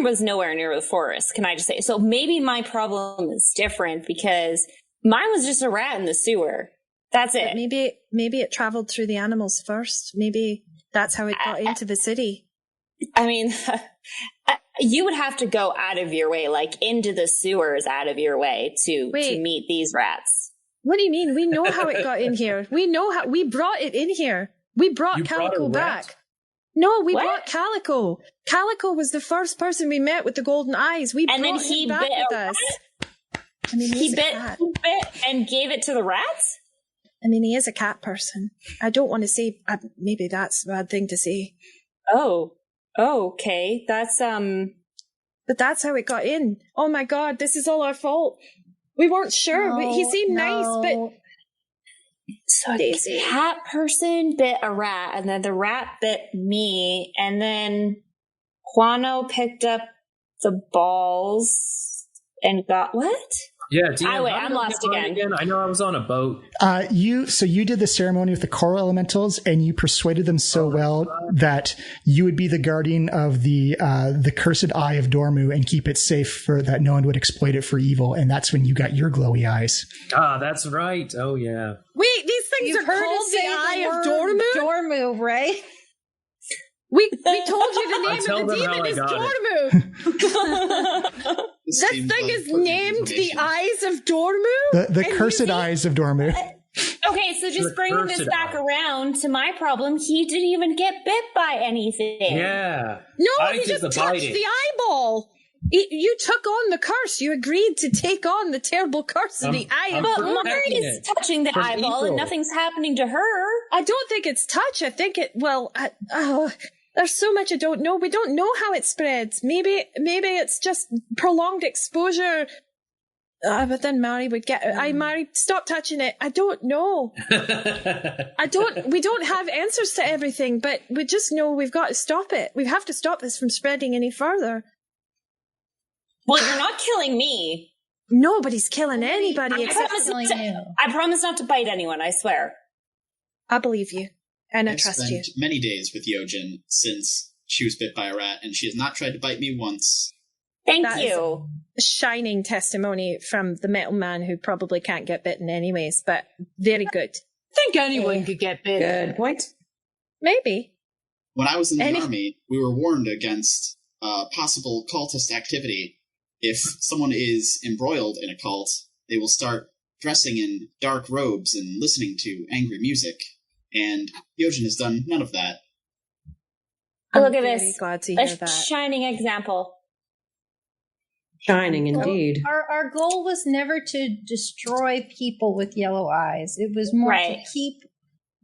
was nowhere near the forest, can I just say. So maybe my problem is different because mine was just a rat in the sewer. That's it. But maybe it traveled through the animals first. Maybe that's how it got into the city. I mean, you would have to go out of your way, like into the sewers out of your way to meet these rats. What do you mean? We know how it got in here. We know how we brought it in here. We brought Calico back. No, we brought Calico. Calico was the first person we met with the golden eyes. We brought him back with us. I mean, he bit and gave it to the rats? I mean, he is a cat person. I don't want to say, maybe that's a bad thing to say. Oh, okay. That's, But that's how it got in. Oh my God, this is all our fault. We weren't sure. He seemed nice, but... So a cat person bit a rat, and then the rat bit me, and then Juano picked up the balls and got what? Yeah, DM, I'm lost again. I know I was on a boat. You did the ceremony with the coral elementals, and you persuaded them so well that you would be the guardian of the cursed eye of Dormu and keep it safe for that no one would exploit it for evil. And that's when you got your glowy eyes. Ah, that's right. Oh yeah. Wait, these things You've are heard called us say the Eye of word Dormu? Dormu, right? We told you the name tell of the them how demon I is got Dormu. This thing is named the Eyes of Dormu? The cursed eyes of Dormu. Okay, so just bringing this back around to my problem, he didn't even get bit by anything. Yeah. No, I he did just the touched biting. the eyeball. You took on the curse. You agreed to take on the terrible curse of the eye of But Dormu. Mari's touching the eyeball and nothing's happening to her. I don't think it's touch. I think there's so much I don't know. We don't know how it spreads. Maybe it's just prolonged exposure. But then Mari would get. Mari, stop touching it. I don't know. We don't have answers to everything, but we just know we've got to stop it. We have to stop this from spreading any further. Well, you're not killing me. Nobody's killing anybody except killing you. I promise not to bite anyone, I swear. I believe you. And I I've trust spent you. many days with Yojin since she was bit by a rat, and she has not tried to bite me once. Thank That you. Shining testimony from the metal man who probably can't get bitten anyways, but very good. I think anyone could get bit. Good point. Maybe. When I was in the army, we were warned against possible cultist activity. If someone is embroiled in a cult, they will start dressing in dark robes and listening to angry music. And Yojin has done none of that. Look at very this. glad to hear A that. shining example. Shining indeed. Our goal was never to destroy people with yellow eyes. It was more to keep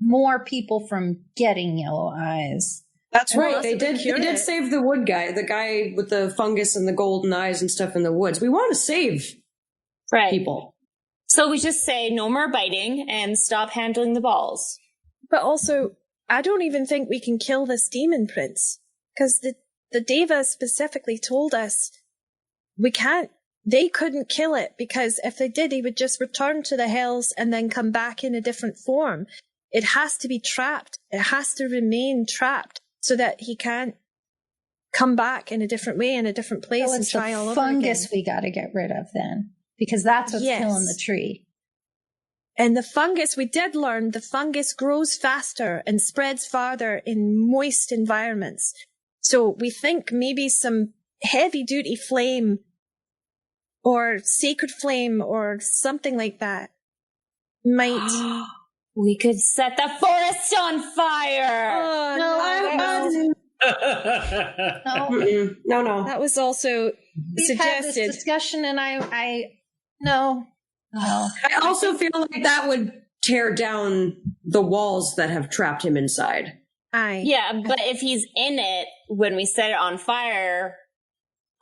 more people from getting yellow eyes. That's And right. also They did save the wood guy, the guy with the fungus and the golden eyes and stuff in the woods. We want to save people. So we just say no more biting and stop handling the balls. But also, I don't even think we can kill this demon prince. Because the Deva specifically told us we can't. They couldn't kill it because if they did, he would just return to the hells and then come back in a different form. It has to be trapped. It has to remain trapped so that he can't come back in a different way, in a different place, So and it's try all the over again. fungus we got to get rid of then, because that's what's killing the tree. And the fungus, we did learn, the fungus grows faster and spreads farther in moist environments. So we think maybe some heavy-duty flame or sacred flame or something like that might... We could set the forest on fire! Oh, No. That was also We've had suggested. this discussion, and no. I also feel like that would tear down the walls that have trapped him inside. Yeah, but if he's in it when we set it on fire...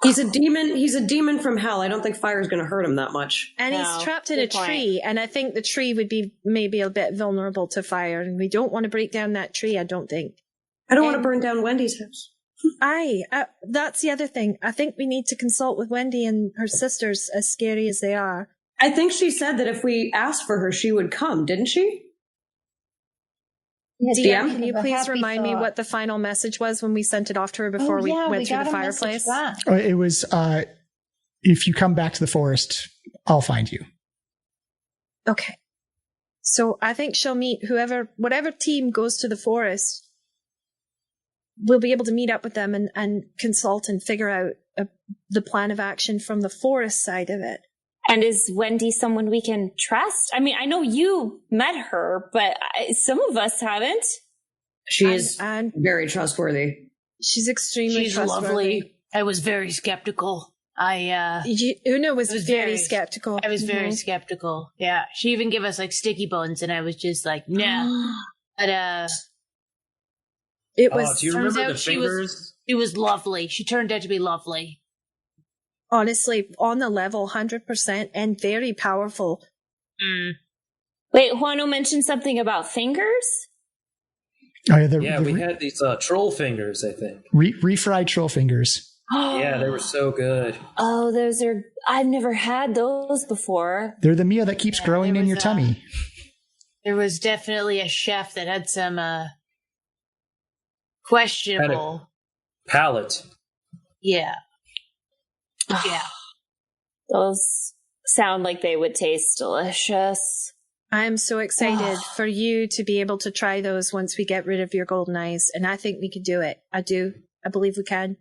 He's a demon. He's a demon from hell. I don't think fire is going to hurt him that much. And he's trapped in a tree, and I think the tree would be maybe a bit vulnerable to fire, and we don't want to break down that tree, I don't think. I don't want to burn down Wendy's house. That's the other thing. I think we need to consult with Wendy and her sisters, as scary as they are. I think she said that if we asked for her, she would come, didn't she? DM, can you please remind me what the final message was when we sent it off to her before we went through the fireplace? It was, if you come back to the forest, I'll find you. Okay. So I think she'll meet whatever team goes to the forest, we'll be able to meet up with them and consult and figure out the plan of action from the forest side of it. And is Wendy someone we can trust? I mean, I know you met her, but some of us haven't. She is very trustworthy. She's extremely She's trustworthy. lovely. I was very skeptical. Una was very skeptical. I was very skeptical. Yeah. She even gave us like sticky buns, and I was just like, no. But it was. Do you remember the she fingers? She was lovely. She turned out to be lovely. Honestly, on the level, 100%, and very powerful. Wait, Juano mentioned something about fingers? Oh, yeah, we had these troll fingers, I think. Refried troll fingers. Yeah, they were so good. Oh, those are. I've never had those before. They're the meal that keeps growing in your tummy. There was definitely a chef that had some questionable Palate. Yeah. Yeah. Those sound like they would taste delicious. I'm so excited for you to be able to try those once we get rid of your golden eyes. And I think we could do it. I do. I believe we can.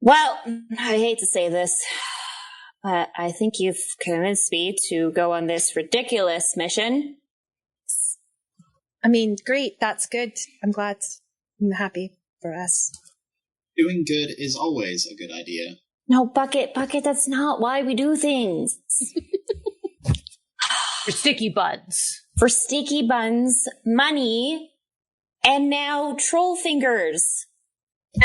Well, I hate to say this, but I think you've convinced me to go on this ridiculous mission. I mean, great. That's good. I'm glad. I'm happy for us. Doing good is always a good idea. No, Bucket, that's not why we do things. For sticky buns. For sticky buns, money, and now troll fingers.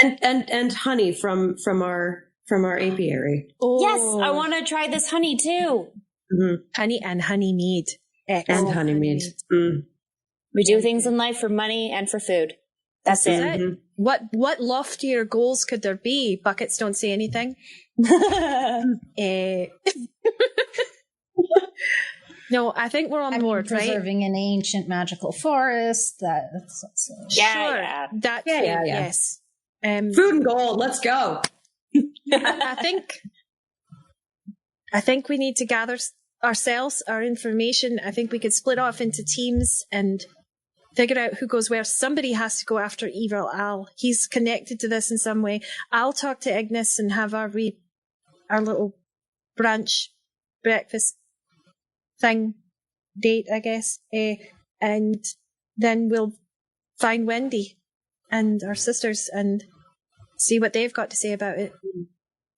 And honey from our apiary. Oh. Yes, I want to try this honey too. Mm-hmm. Honey and honey mead. And honey mead. Mm. We do things in life for money and for food. That's it. Mm-hmm. What loftier goals could there be? Buckets don't say anything. No, I think we're on board, right? Preserving an ancient magical forest. That's yeah. That yes. Food and gold. Let's go. I think we need to gather ourselves, our information. I think we could split off into teams and figure out who goes where. Somebody has to go after Evil Al. He's connected to this in some way. I'll talk to Ignis and have our little brunch breakfast thing date, I guess. And then we'll find Wendy and our sisters and see what they've got to say about it.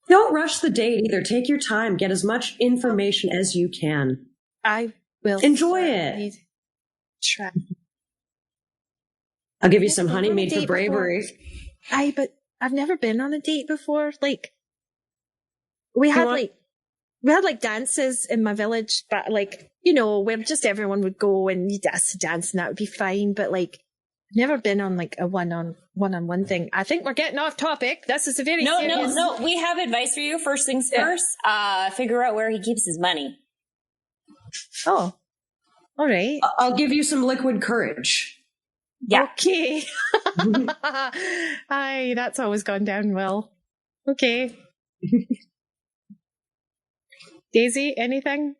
Don't rush the date either. Take your time. Get as much information as you can. I will enjoy it. Try. I'll give you some honey made for bravery. But I've never been on a date before. Like we had dances in my village, but where just everyone would go and you'd ask to dance and that would be fine. But I've never been on a one-on-one thing. I think we're getting off topic. This is a very serious... No. We have advice for you. First things first. Figure out where he keeps his money. Oh, all right. I'll give you some liquid courage. Yeah. Okay. Aye, that's always gone down well. Okay. Daisy, anything?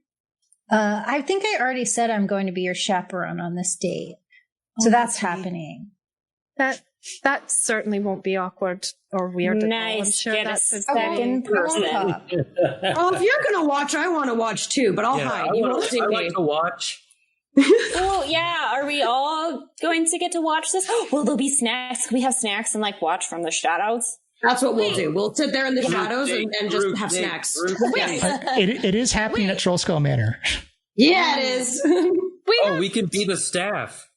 I think I already said I'm going to be your chaperone on this date. So that's happening. That certainly won't be awkward or weird. Nice. I'm sure Get that's a second person. Well, if you're going to watch, I want to watch too, but I'll hide. You won't see me. I like to watch. Oh, yeah. Are we all going to get to watch this? Will there be snacks? Can we have snacks and watch from the shadows? That's what we'll do. We'll sit there in the shadows and just have snacks. It is happening at Trollskull Manor. Yeah, it is. We can be the staff.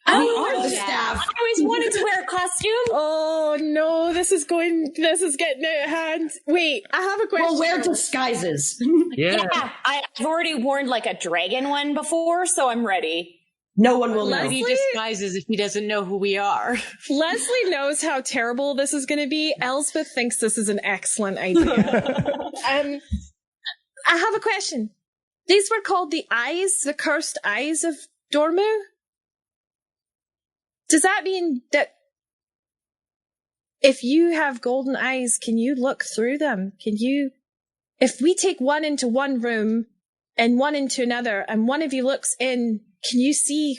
We are the staff. I always wanted to wear a costume. Oh no, this is getting out of hand. Wait, I have a question. We'll wear disguises. Yeah. I've already worn a dragon one before, so I'm ready. No one will know. He disguises if he doesn't know who we are. Leslie knows how terrible this is going to be. Elspeth thinks this is an excellent idea. I have a question. These were called the cursed eyes of Dormu? Does that mean that if you have golden eyes, can you look through them? If we take one into one room and one into another and one of you looks in, can you see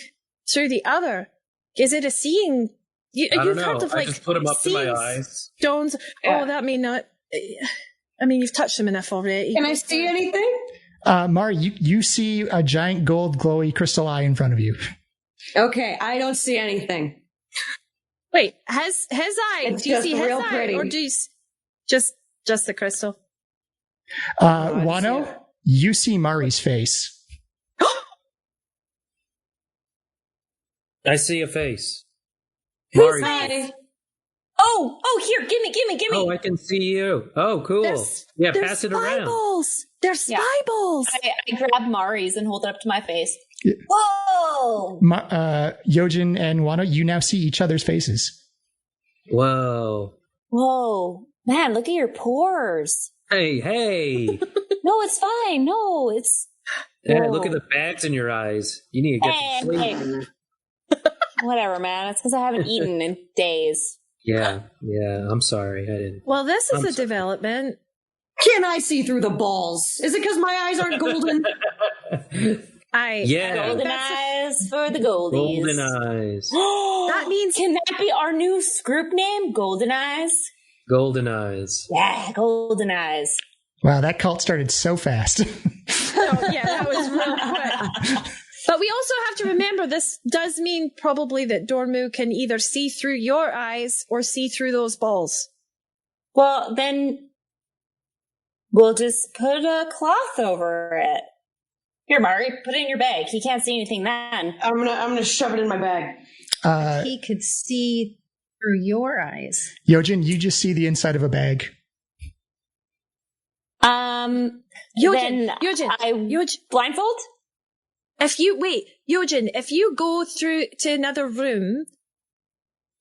through the other? Is it a seeing? I don't know. I just put them up to my eyes. Stones. Yeah. Oh, that may not. I mean, you've touched them enough already. Can I see anything? Mari, you see a giant gold glowy crystal eye in front of you. Okay, I don't see anything. Wait, his eye? Do you see his eye, pretty. Or do you just the crystal? Wano, you see Mari's face. I see a face. Who's Mari? Oh, here, gimme. Oh, I can see you. Oh, cool. Pass it around. There's spy balls. I grab Mari's and hold it up to my face. Yeah. Whoa! Yojin and Wano, you now see each other's faces. Whoa. Whoa. Man, look at your pores. Hey. No, it's fine. No, it's... Hey, look at the bags in your eyes. You need to get some sleep. Hey. Whatever, man. It's because I haven't eaten in days. Yeah. I'm sorry. I didn't. Well, this is a development. Can I see through the balls? Is it because my eyes aren't golden? Golden eyes for the goldies. Golden eyes. That means, can that be our new group name? Golden eyes? Golden eyes. Yeah, golden eyes. Wow, that cult started so fast. That was real quick. But we also have to remember this does mean probably that Dormu can either see through your eyes or see through those balls. Well, then we'll just put a cloth over it. Here, Mari, put it in your bag. He can't see anything then. I'm gonna shove it in my bag. He could see through your eyes. Yojin, you just see the inside of a bag. Yojin, blindfold? Yojin, if you go through to another room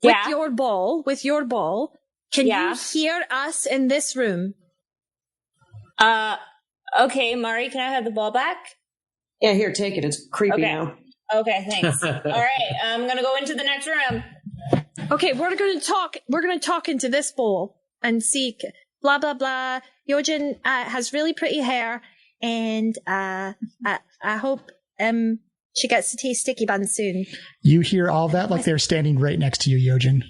with your ball, can you hear us in this room? Okay, Mari, can I have the ball back? Yeah, here, take it. It's creepy now. Okay, thanks. All right, I'm gonna go into the next room. Okay, we're gonna talk into this bowl and see blah blah blah. Yojin has really pretty hair, and I hope she gets to taste sticky buns soon. You hear all that like they're standing right next to you, Yojin.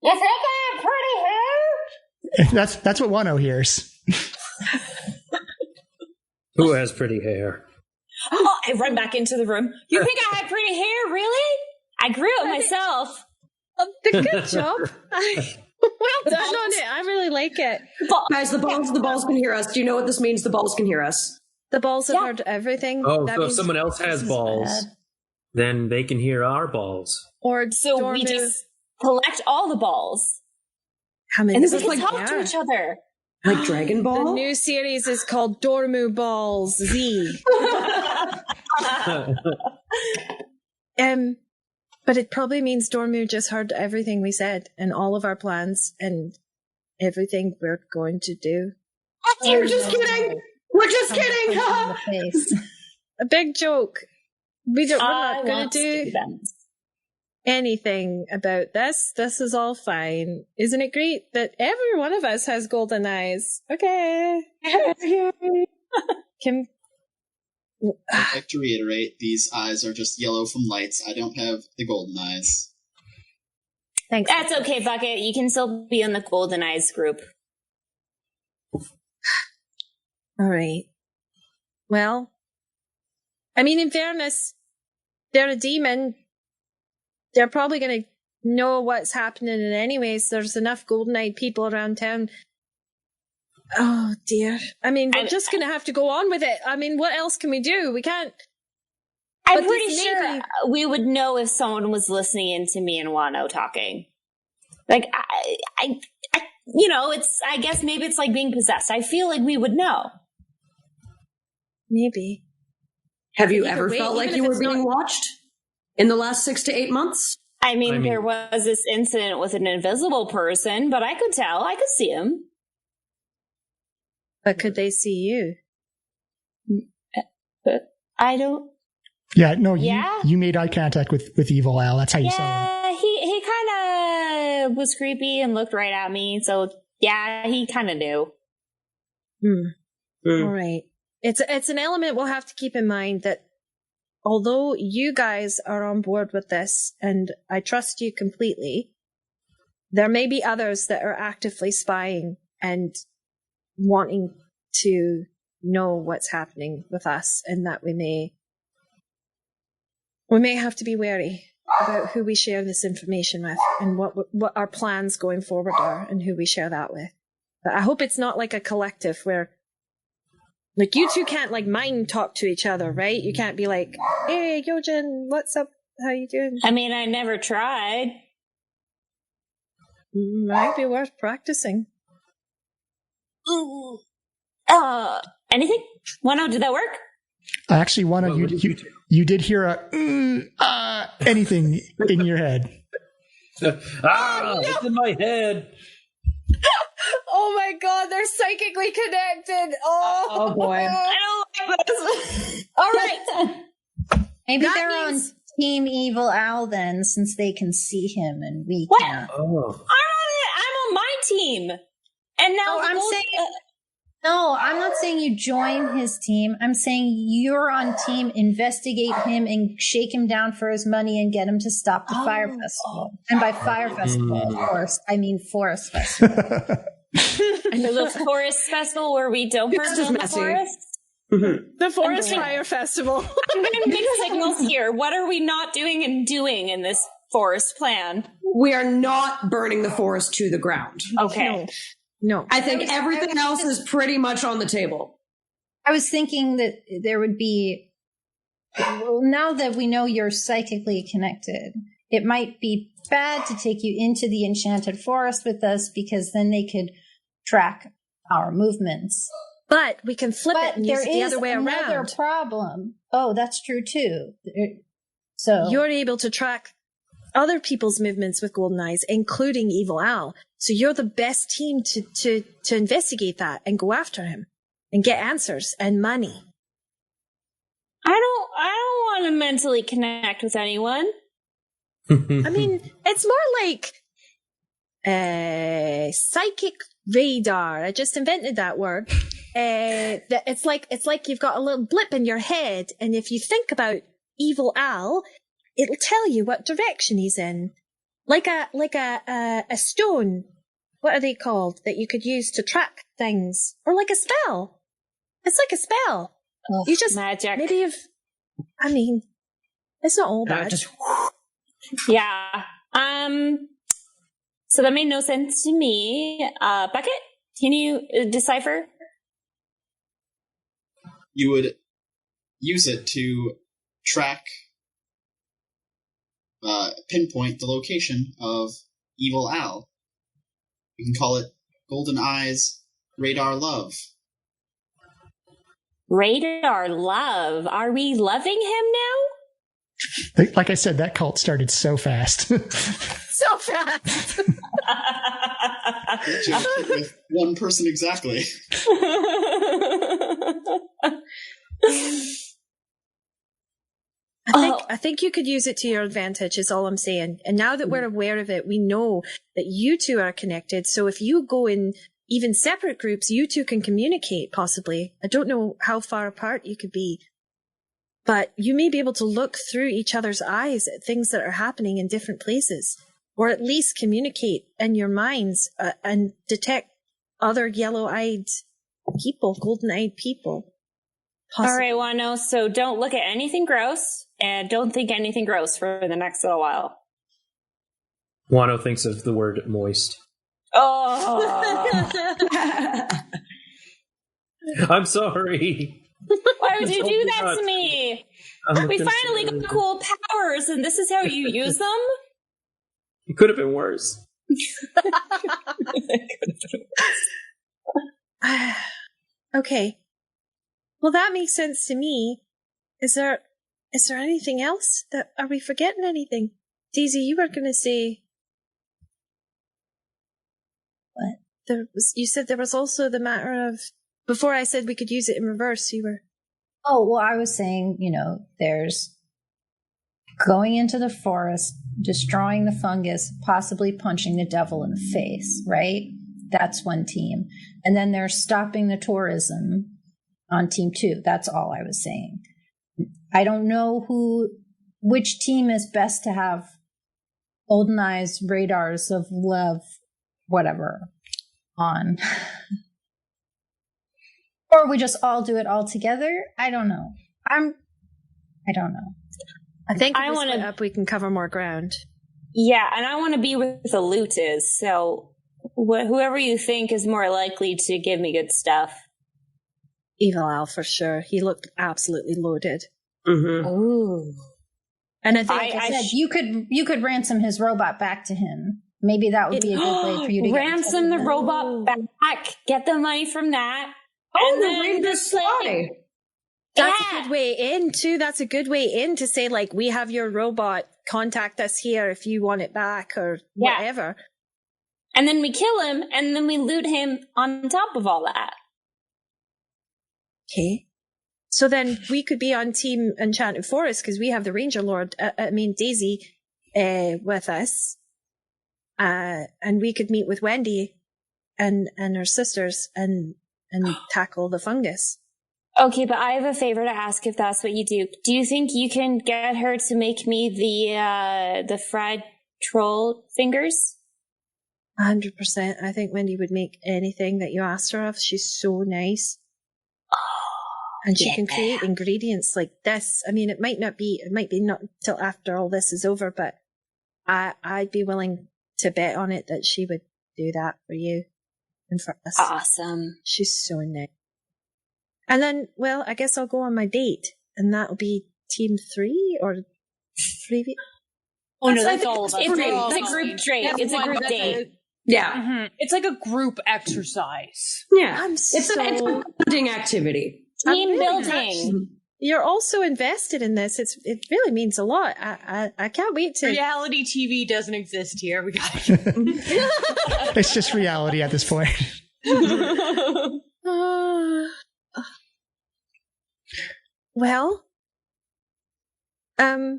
You think I have pretty hair? That's what Wano hears. Who has pretty hair? Oh, I run back into the room. You think I had pretty hair, really? I grew it myself. Good job. Well done on it. I really like it. Guys, the balls can hear us. Do you know what this means? The balls can hear us. The balls have heard everything. Oh, so if someone else has balls, then they can hear our balls. Or so we just collect all the balls. And then we can talk to each other. Like Dragon Ball? The new series is called Dormu Balls Z. But it probably means Dormu just heard everything we said and all of our plans and everything we're going to do. You're just kidding. We're just kidding. A big joke. We're not going to do anything about this. This is all fine. Isn't it great that every one of us has golden eyes? Okay. Kim. I'd like to reiterate, these eyes are just yellow from lights. I don't have the golden eyes. Thanks. That's okay, Bucket. You can still be in the golden eyes group. All right. Well, I mean, in fairness, they're a demon. They're probably going to know what's happening in anyways. There's enough golden-eyed people around town. Oh, dear. I mean, we're just going to have to go on with it. I mean, what else can we do? We can't... I'm pretty sure we would know if someone was listening in to me and Wano talking. Like, I you know, I guess maybe it's like being possessed. I feel like we would know. Maybe. Have you ever felt like you were being watched in the last 6 to 8 months? I mean, there was this incident with an invisible person, but I could tell. I could see him. But could they see you? But I don't... Yeah, no, you made eye contact with Evil Al. That's how you saw him. Yeah, he kind of was creepy and looked right at me. So, yeah, he kind of knew. All right. It's an element we'll have to keep in mind that although you guys are on board with this, and I trust you completely, there may be others that are actively spying and wanting to know what's happening with us, and that we may have to be wary about who we share this information with and what our plans going forward are and who we share that with. But I hope it's not like a collective where, like, you two can't, like, mind talk to each other, right? You can't be like, hey, Yojin, what's up? How you doing? I mean, I never tried. Might be worth practicing. Anything? Wano, did that work? I actually want to. You did hear anything in your head? It's in my head. Oh my god, they're psychically connected. Oh boy. I don't like this. All right. Maybe they're on Team Evil Al then, since they can see him and we What? can't. I'm on my team. And now No, I'm not saying you join his team. I'm saying you're on team, investigate him and shake him down for his money and get him to stop the fire festival. And by fire festival, of course, I mean forest festival. the forest festival where we don't burn down the forest? The forest fire festival. I'm going to mix signals here. What are we not doing and doing in this forest plan? We are not burning the forest to the ground. Okay. No. I think everything else is pretty much on the table. I was thinking that there would be, well, now that we know you're psychically connected, it might be bad to take you into the enchanted forest with us because then they could track our movements. But we can flip it and use it the other way around. There is another problem. Oh, that's true too. So you're able to track other people's movements with golden eyes, including Evil Al. So you're the best team to investigate that and go after him and get answers and money. I don't want to mentally connect with anyone. I mean, it's more like psychic radar. I just invented that word. It's like you've got a little blip in your head, and if you think about Evil Al, it'll tell you what direction he's in. Like a stone. What are they called that you could use to track things? Or like a spell. It's like a spell. Oh, You just magic. maybe it's not all bad. Yeah. So that made no sense to me. Bucket, can you decipher? You would use it to track, pinpoint the location of Evil Al. You can call it Golden Eyes Radar Love. Radar love. Are we loving him now? Like I said, that cult started so fast. So fast. With one person exactly. I think you could use it to your advantage is all I'm saying. And now that we're aware of it, we know that you two are connected. So if you go in even separate groups, you two can communicate possibly. I don't know how far apart you could be, but you may be able to look through each other's eyes at things that are happening in different places, or at least communicate in your minds and detect other yellow-eyed people, golden-eyed people. Possibly. All right, Wano, so don't look at anything gross and don't think anything gross for the next little while. Wano thinks of the word moist. Oh. I'm sorry. Why would you do that to me? We finally got cool powers and this is how you use them? It could have been worse. Okay. Well, that makes sense to me. Is there anything else? Are we forgetting anything? Daisy, you were going to say... What? You said there was also the matter of... Before I said we could use it in reverse, you were... Oh, well, I was saying, there's going into the forest, destroying the fungus, possibly punching the devil in the face, right? That's one team. And then there's stopping the tourism on team 2. That's all I was saying. I don't know which team is best to have Golden Eyes radars of love, whatever, on. Or we just all do it all together. I don't know. I don't know. I think if we split up, we can cover more ground. Yeah, and I want to be where the loot is. So whoever you think is more likely to give me good stuff. Evil Al, for sure. He looked absolutely loaded. Mm-hmm. Ooh. And I think, like I said, you could ransom his robot back to him. Maybe that would be a good way for you to ransom the robot back. Get the money from that. Oh, and the then Rangers fly. That's a good way in too. That's a good way in to say, like, we have your robot, contact us here if you want it back or whatever. And then we kill him, and then we loot him on top of all that. Okay. So then we could be on Team Enchanted Forest because we have the Ranger Lord, Daisy, with us. And we could meet with Wendy and her sisters and tackle the fungus. Okay, but I have a favor to ask if that's what you do. Do you think you can get her to make me the fried troll fingers? 100%. I think Wendy would make anything that you asked her of. She's so nice. And she can create ingredients like this. I mean, it might be not till after all this is over, but I'd be willing to bet on it that she would do that for you and for us. Awesome. She's so nice. And then, well, I guess I'll go on my date, and that'll be Team 3 or 3. Oh no, that's all of us. It's a group date. It's a group date. Yeah. Mm-hmm. It's like a group exercise. Yeah. It's a bonding activity. Team building. You're also invested in this. It really means a lot. I can't wait to. Reality TV doesn't exist here. We got it. It's just reality at this point. Well, I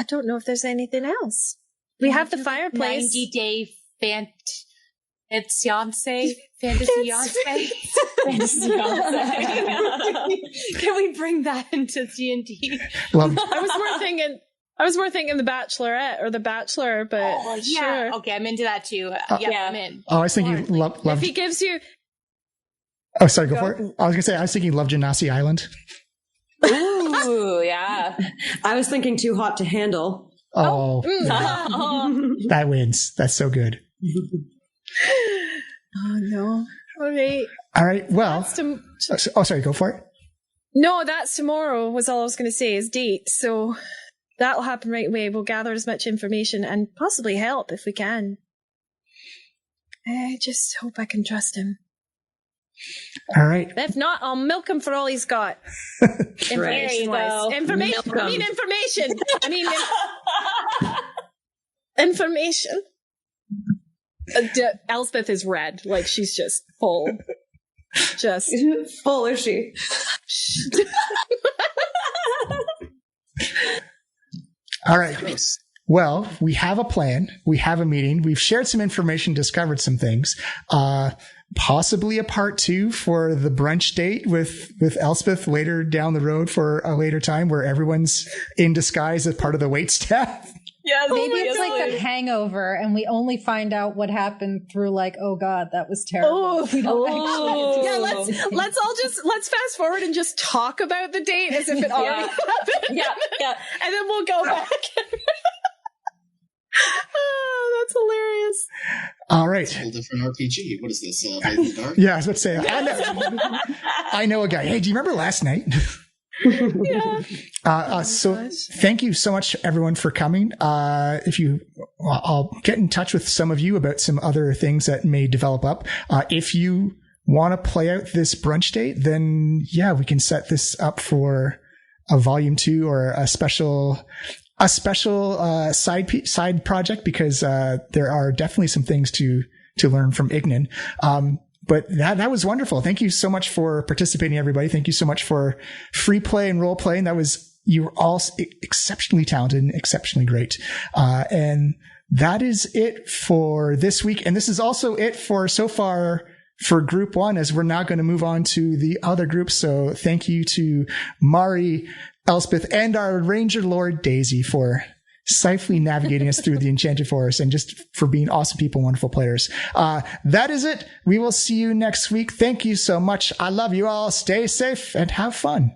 don't know if there's anything else. We have the fireplace. 90-day fantasy. Can we bring that into D&D? Well, I was more thinking the Bachelorette or the Bachelor, but sure. Okay, I'm into that too. I'm in. Oh, I was thinking love. If he gives you. Oh, sorry, go for it. I was gonna say I was thinking Love Genasi Island. Ooh, yeah. I was thinking Too Hot to Handle. Oh, that wins. That's so good. Oh no! All right. Well. Sorry. Go for it. No, that's tomorrow. Was all I was going to say is date. So that'll happen right away. We'll gather as much information and possibly help if we can. I just hope I can trust him. All right. If not, I'll milk him for all he's got. There you go. Information. Information. Elspeth is red. Like, she's just full. Just full, is she? All right. Well, we have a plan. We have a meeting. We've shared some information, discovered some things. Possibly a part 2 for the brunch date with Elspeth later down the road for a later time where everyone's in disguise as part of the wait staff. Yeah, maybe it's like The Hangover, and we only find out what happened through like, oh God, that was terrible. Let's fast forward and just talk about the date as if it already happened. Yeah. And then we'll go back. Oh, that's hilarious. All right. It's a whole different RPG. What is this? Blade in the Dark? Yeah, I was about to say. I know a guy. Hey, do you remember last night? Yeah. So thank you so much, everyone, for coming. I'll get in touch with some of you about some other things that may develop up. If you want to play out this brunch date, then yeah, we can set this up for a volume 2 or a special side project because there are definitely some things to learn from Ignan. But that was wonderful. Thank you so much for participating, everybody. Thank you so much for free play and role playing. You were all exceptionally talented and exceptionally great. And that is it for this week. And this is also it for so far for group 1, as we're now going to move on to the other groups. So thank you to Mari, Elspeth, and our Ranger Lord Daisy for safely navigating us through the Enchanted Forest and just for being awesome people, wonderful players. That is it. We will see you next week. Thank you so much. I love you all. Stay safe and have fun.